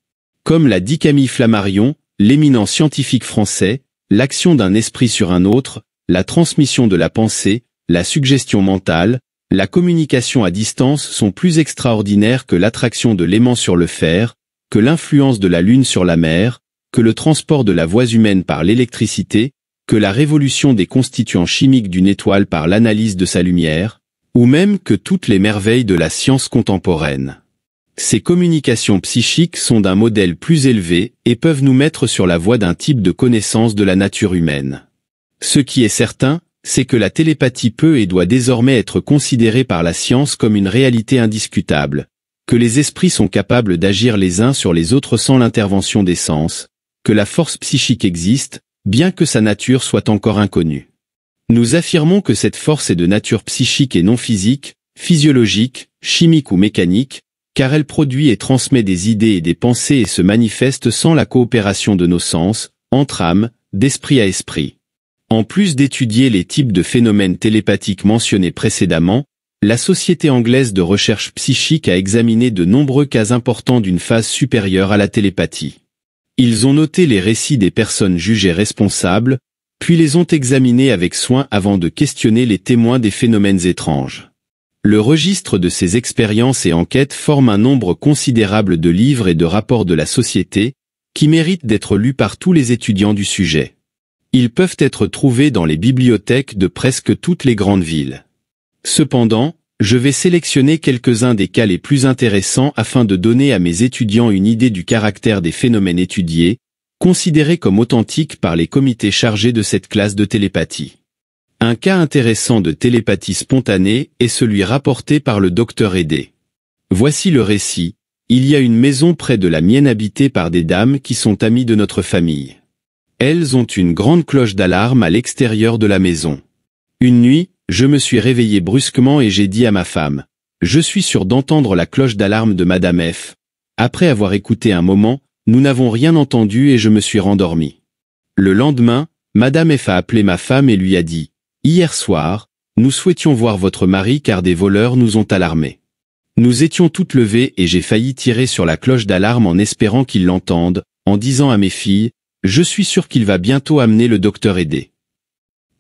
Comme l'a dit Camille Flammarion, l'éminent scientifique français, l'action d'un esprit sur un autre, la transmission de la pensée, la suggestion mentale, la communication à distance sont plus extraordinaires que l'attraction de l'aimant sur le fer, que l'influence de la lune sur la mer, que le transport de la voix humaine par l'électricité, que la révolution des constituants chimiques d'une étoile par l'analyse de sa lumière, ou même que toutes les merveilles de la science contemporaine. Ces communications psychiques sont d'un modèle plus élevé et peuvent nous mettre sur la voie d'un type de connaissance de la nature humaine. Ce qui est certain, c'est que la télépathie peut et doit désormais être considérée par la science comme une réalité indiscutable, que les esprits sont capables d'agir les uns sur les autres sans l'intervention des sens, que la force psychique existe, bien que sa nature soit encore inconnue. Nous affirmons que cette force est de nature psychique et non physique, physiologique, chimique ou mécanique, car elle produit et transmet des idées et des pensées et se manifeste sans la coopération de nos sens, entre âmes, d'esprit à esprit. En plus d'étudier les types de phénomènes télépathiques mentionnés précédemment, la Société anglaise de recherche psychique a examiné de nombreux cas importants d'une phase supérieure à la télépathie. Ils ont noté les récits des personnes jugées responsables, puis les ont examinés avec soin avant de questionner les témoins des phénomènes étranges. Le registre de ces expériences et enquêtes forme un nombre considérable de livres et de rapports de la Société, qui méritent d'être lus par tous les étudiants du sujet. Ils peuvent être trouvés dans les bibliothèques de presque toutes les grandes villes. Cependant, je vais sélectionner quelques-uns des cas les plus intéressants afin de donner à mes étudiants une idée du caractère des phénomènes étudiés, considérés comme authentiques par les comités chargés de cette classe de télépathie. Un cas intéressant de télépathie spontanée est celui rapporté par le docteur Aidé. Voici le récit. Il y a une maison près de la mienne habitée par des dames qui sont amies de notre famille. Elles ont une grande cloche d'alarme à l'extérieur de la maison. Une nuit, je me suis réveillé brusquement et j'ai dit à ma femme, « Je suis sûr d'entendre la cloche d'alarme de Madame F. » Après avoir écouté un moment, nous n'avons rien entendu et je me suis rendormi. Le lendemain, Madame F a appelé ma femme et lui a dit, « Hier soir, nous souhaitions voir votre mari car des voleurs nous ont alarmés. Nous étions toutes levées et j'ai failli tirer sur la cloche d'alarme en espérant qu'ils l'entendent, en disant à mes filles, je suis sûr qu'il va bientôt amener le docteur Aidé.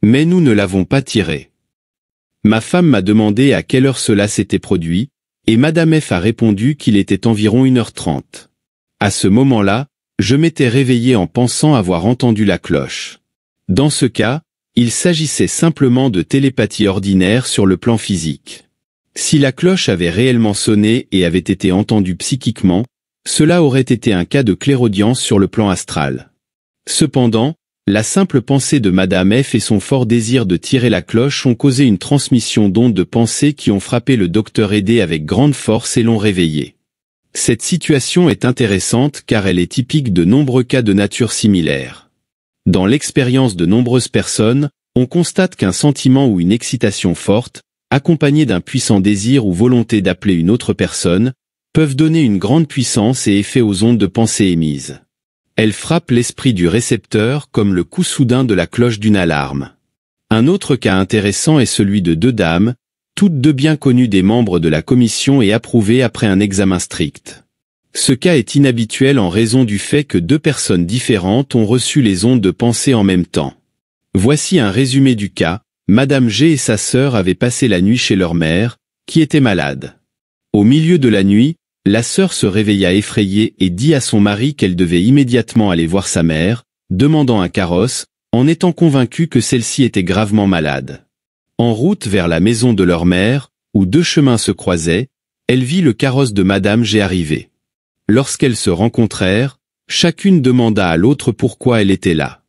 Mais nous ne l'avons pas tiré. Ma femme m'a demandé à quelle heure cela s'était produit, et Madame F a répondu qu'il était environ 1h30. À ce moment-là, je m'étais réveillé en pensant avoir entendu la cloche. Dans ce cas, il s'agissait simplement de télépathie ordinaire sur le plan physique. Si la cloche avait réellement sonné et avait été entendue psychiquement, cela aurait été un cas de clairaudience sur le plan astral. Cependant, la simple pensée de Madame F et son fort désir de tirer la cloche ont causé une transmission d'ondes de pensée qui ont frappé le docteur Aidé avec grande force et l'ont réveillé. Cette situation est intéressante car elle est typique de nombreux cas de nature similaire. Dans l'expérience de nombreuses personnes, on constate qu'un sentiment ou une excitation forte, accompagnée d'un puissant désir ou volonté d'appeler une autre personne, peuvent donner une grande puissance et effet aux ondes de pensée émises. Elles frappent l'esprit du récepteur comme le coup soudain de la cloche d'une alarme. Un autre cas intéressant est celui de deux dames, toutes deux bien connues des membres de la commission et approuvées après un examen strict. Ce cas est inhabituel en raison du fait que deux personnes différentes ont reçu les ondes de pensée en même temps. Voici un résumé du cas. Madame G et sa sœur avaient passé la nuit chez leur mère, qui était malade. Au milieu de la nuit, la sœur se réveilla effrayée et dit à son mari qu'elle devait immédiatement aller voir sa mère, demandant un carrosse, en étant convaincue que celle-ci était gravement malade. En route vers la maison de leur mère, où deux chemins se croisaient, elle vit le carrosse de Madame G arriver. Lorsqu'elles se rencontrèrent, chacune demanda à l'autre pourquoi elle était là.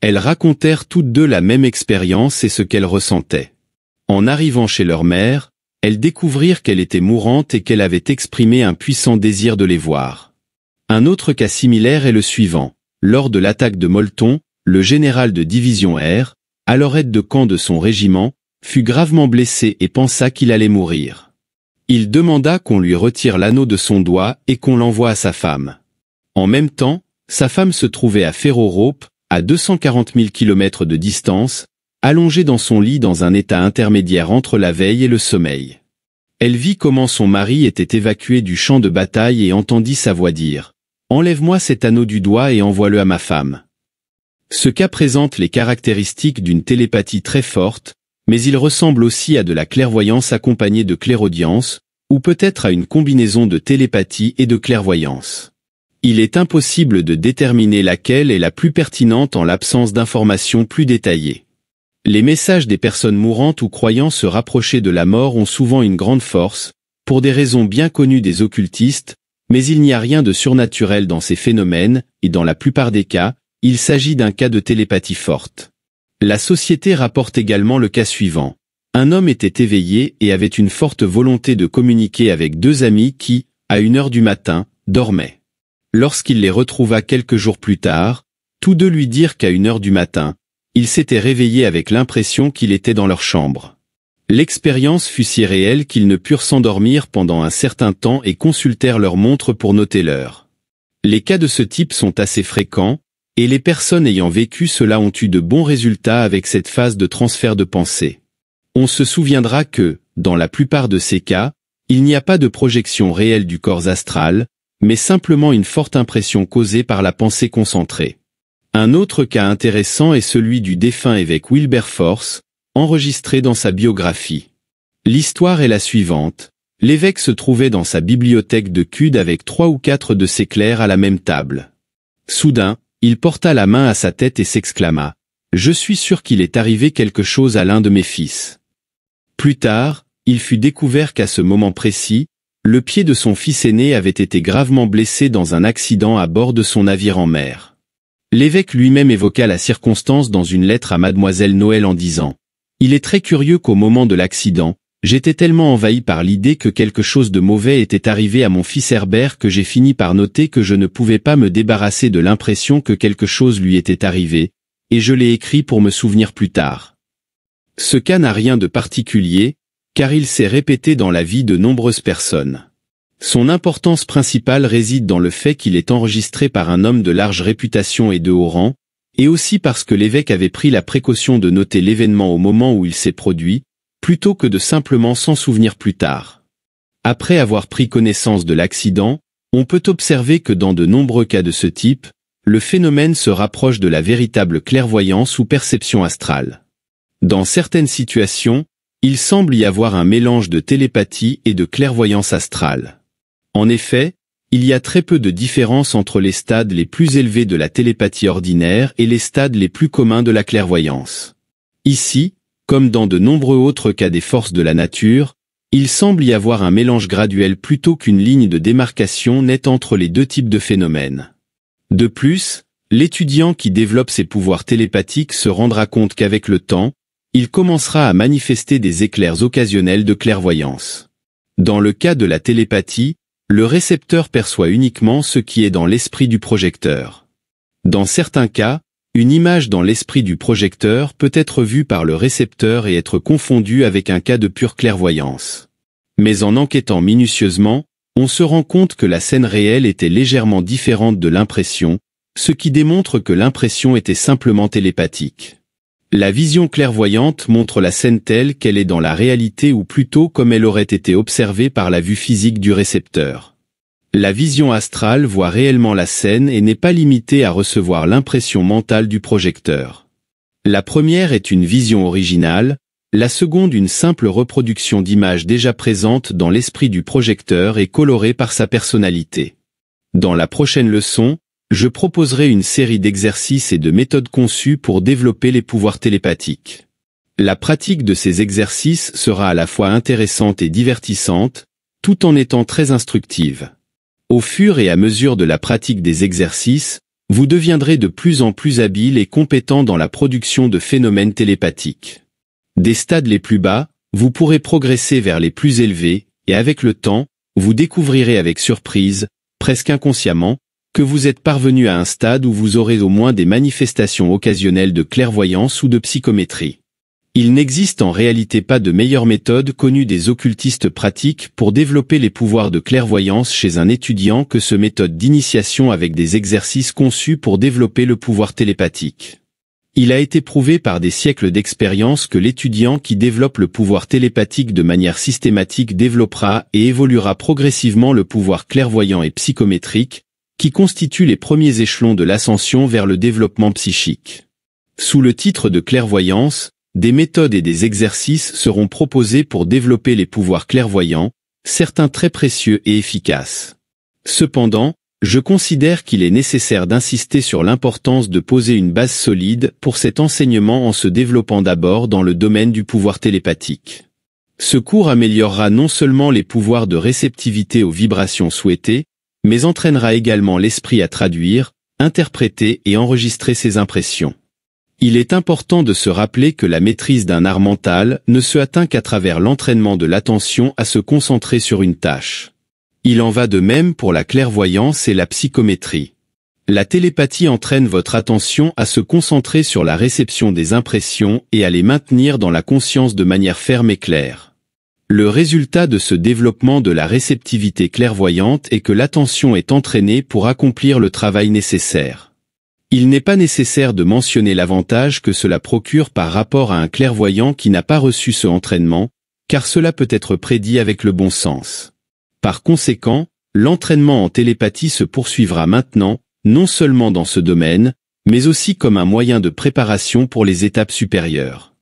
Elles racontèrent toutes deux la même expérience et ce qu'elles ressentaient. En arrivant chez leur mère, elles découvrirent qu'elle était mourante et qu'elle avait exprimé un puissant désir de les voir. Un autre cas similaire est le suivant. Lors de l'attaque de Molton, le général de division R, alors aide de camp de son régiment, fut gravement blessé et pensa qu'il allait mourir. Il demanda qu'on lui retire l'anneau de son doigt et qu'on l'envoie à sa femme. En même temps, sa femme se trouvait à Ferrorope, à 240 000 km de distance, allongée dans son lit dans un état intermédiaire entre la veille et le sommeil. Elle vit comment son mari était évacué du champ de bataille et entendit sa voix dire « Enlève-moi cet anneau du doigt et envoie-le à ma femme ». Ce cas présente les caractéristiques d'une télépathie très forte, mais il ressemble aussi à de la clairvoyance accompagnée de clairaudience, ou peut-être à une combinaison de télépathie et de clairvoyance. Il est impossible de déterminer laquelle est la plus pertinente en l'absence d'informations plus détaillées. Les messages des personnes mourantes ou croyant se rapprocher de la mort ont souvent une grande force, pour des raisons bien connues des occultistes, mais il n'y a rien de surnaturel dans ces phénomènes, et dans la plupart des cas, il s'agit d'un cas de télépathie forte. La société rapporte également le cas suivant. Un homme était éveillé et avait une forte volonté de communiquer avec deux amis qui, à 1h du matin, dormaient. Lorsqu'il les retrouva quelques jours plus tard, tous deux lui dirent qu'à 1h du matin, il s'était réveillé avec l'impression qu'il était dans leur chambre. L'expérience fut si réelle qu'ils ne purent s'endormir pendant un certain temps et consultèrent leur montre pour noter l'heure. Les cas de ce type sont assez fréquents, et les personnes ayant vécu cela ont eu de bons résultats avec cette phase de transfert de pensée. On se souviendra que, dans la plupart de ces cas, il n'y a pas de projection réelle du corps astral, mais simplement une forte impression causée par la pensée concentrée. Un autre cas intéressant est celui du défunt évêque Wilberforce, enregistré dans sa biographie. L'histoire est la suivante. L'évêque se trouvait dans sa bibliothèque de Cude avec 3 ou 4 de ses clercs à la même table. Soudain, il porta la main à sa tête et s'exclama « Je suis sûr qu'il est arrivé quelque chose à l'un de mes fils ». Plus tard, il fut découvert qu'à ce moment précis, le pied de son fils aîné avait été gravement blessé dans un accident à bord de son navire en mer. L'évêque lui-même évoqua la circonstance dans une lettre à Mademoiselle Noël en disant « Il est très curieux qu'au moment de l'accident, j'étais tellement envahi par l'idée que quelque chose de mauvais était arrivé à mon fils Herbert que j'ai fini par noter que je ne pouvais pas me débarrasser de l'impression que quelque chose lui était arrivé, et je l'ai écrit pour me souvenir plus tard. » Ce cas n'a rien de particulier, car il s'est répété dans la vie de nombreuses personnes. Son importance principale réside dans le fait qu'il est enregistré par un homme de large réputation et de haut rang, et aussi parce que l'évêque avait pris la précaution de noter l'événement au moment où il s'est produit, plutôt que de simplement s'en souvenir plus tard. Après avoir pris connaissance de l'accident, on peut observer que dans de nombreux cas de ce type, le phénomène se rapproche de la véritable clairvoyance ou perception astrale. Dans certaines situations, il semble y avoir un mélange de télépathie et de clairvoyance astrale. En effet, il y a très peu de différence entre les stades les plus élevés de la télépathie ordinaire et les stades les plus communs de la clairvoyance. Ici, comme dans de nombreux autres cas des forces de la nature, il semble y avoir un mélange graduel plutôt qu'une ligne de démarcation nette entre les deux types de phénomènes. De plus, l'étudiant qui développe ses pouvoirs télépathiques se rendra compte qu'avec le temps, il commencera à manifester des éclairs occasionnels de clairvoyance. Dans le cas de la télépathie, le récepteur perçoit uniquement ce qui est dans l'esprit du projecteur. Dans certains cas, une image dans l'esprit du projecteur peut être vue par le récepteur et être confondue avec un cas de pure clairvoyance. Mais en enquêtant minutieusement, on se rend compte que la scène réelle était légèrement différente de l'impression, ce qui démontre que l'impression était simplement télépathique. La vision clairvoyante montre la scène telle qu'elle est dans la réalité ou plutôt comme elle aurait été observée par la vue physique du récepteur. La vision astrale voit réellement la scène et n'est pas limitée à recevoir l'impression mentale du projecteur. La première est une vision originale, la seconde une simple reproduction d'images déjà présentes dans l'esprit du projecteur et colorées par sa personnalité. Dans la prochaine leçon, je proposerai une série d'exercices et de méthodes conçues pour développer les pouvoirs télépathiques. La pratique de ces exercices sera à la fois intéressante et divertissante, tout en étant très instructive. Au fur et à mesure de la pratique des exercices, vous deviendrez de plus en plus habile et compétent dans la production de phénomènes télépathiques. Des stades les plus bas, vous pourrez progresser vers les plus élevés, et avec le temps, vous découvrirez avec surprise, presque inconsciemment, que vous êtes parvenu à un stade où vous aurez au moins des manifestations occasionnelles de clairvoyance ou de psychométrie. Il n'existe en réalité pas de meilleure méthode connue des occultistes pratiques pour développer les pouvoirs de clairvoyance chez un étudiant que ce méthode d'initiation avec des exercices conçus pour développer le pouvoir télépathique. Il a été prouvé par des siècles d'expérience que l'étudiant qui développe le pouvoir télépathique de manière systématique développera et évoluera progressivement le pouvoir clairvoyant et psychométrique, qui constituent les premiers échelons de l'ascension vers le développement psychique. Sous le titre de clairvoyance, des méthodes et des exercices seront proposés pour développer les pouvoirs clairvoyants, certains très précieux et efficaces. Cependant, je considère qu'il est nécessaire d'insister sur l'importance de poser une base solide pour cet enseignement en se développant d'abord dans le domaine du pouvoir télépathique. Ce cours améliorera non seulement les pouvoirs de réceptivité aux vibrations souhaitées, mais entraînera également l'esprit à traduire, interpréter et enregistrer ses impressions. Il est important de se rappeler que la maîtrise d'un art mental ne se atteint qu'à travers l'entraînement de l'attention à se concentrer sur une tâche. Il en va de même pour la clairvoyance et la psychométrie. La télépathie entraîne votre attention à se concentrer sur la réception des impressions et à les maintenir dans la conscience de manière ferme et claire. Le résultat de ce développement de la réceptivité clairvoyante est que l'attention est entraînée pour accomplir le travail nécessaire. Il n'est pas nécessaire de mentionner l'avantage que cela procure par rapport à un clairvoyant qui n'a pas reçu ce entraînement, car cela peut être prédit avec le bon sens. Par conséquent, l'entraînement en télépathie se poursuivra maintenant, non seulement dans ce domaine, mais aussi comme un moyen de préparation pour les étapes supérieures.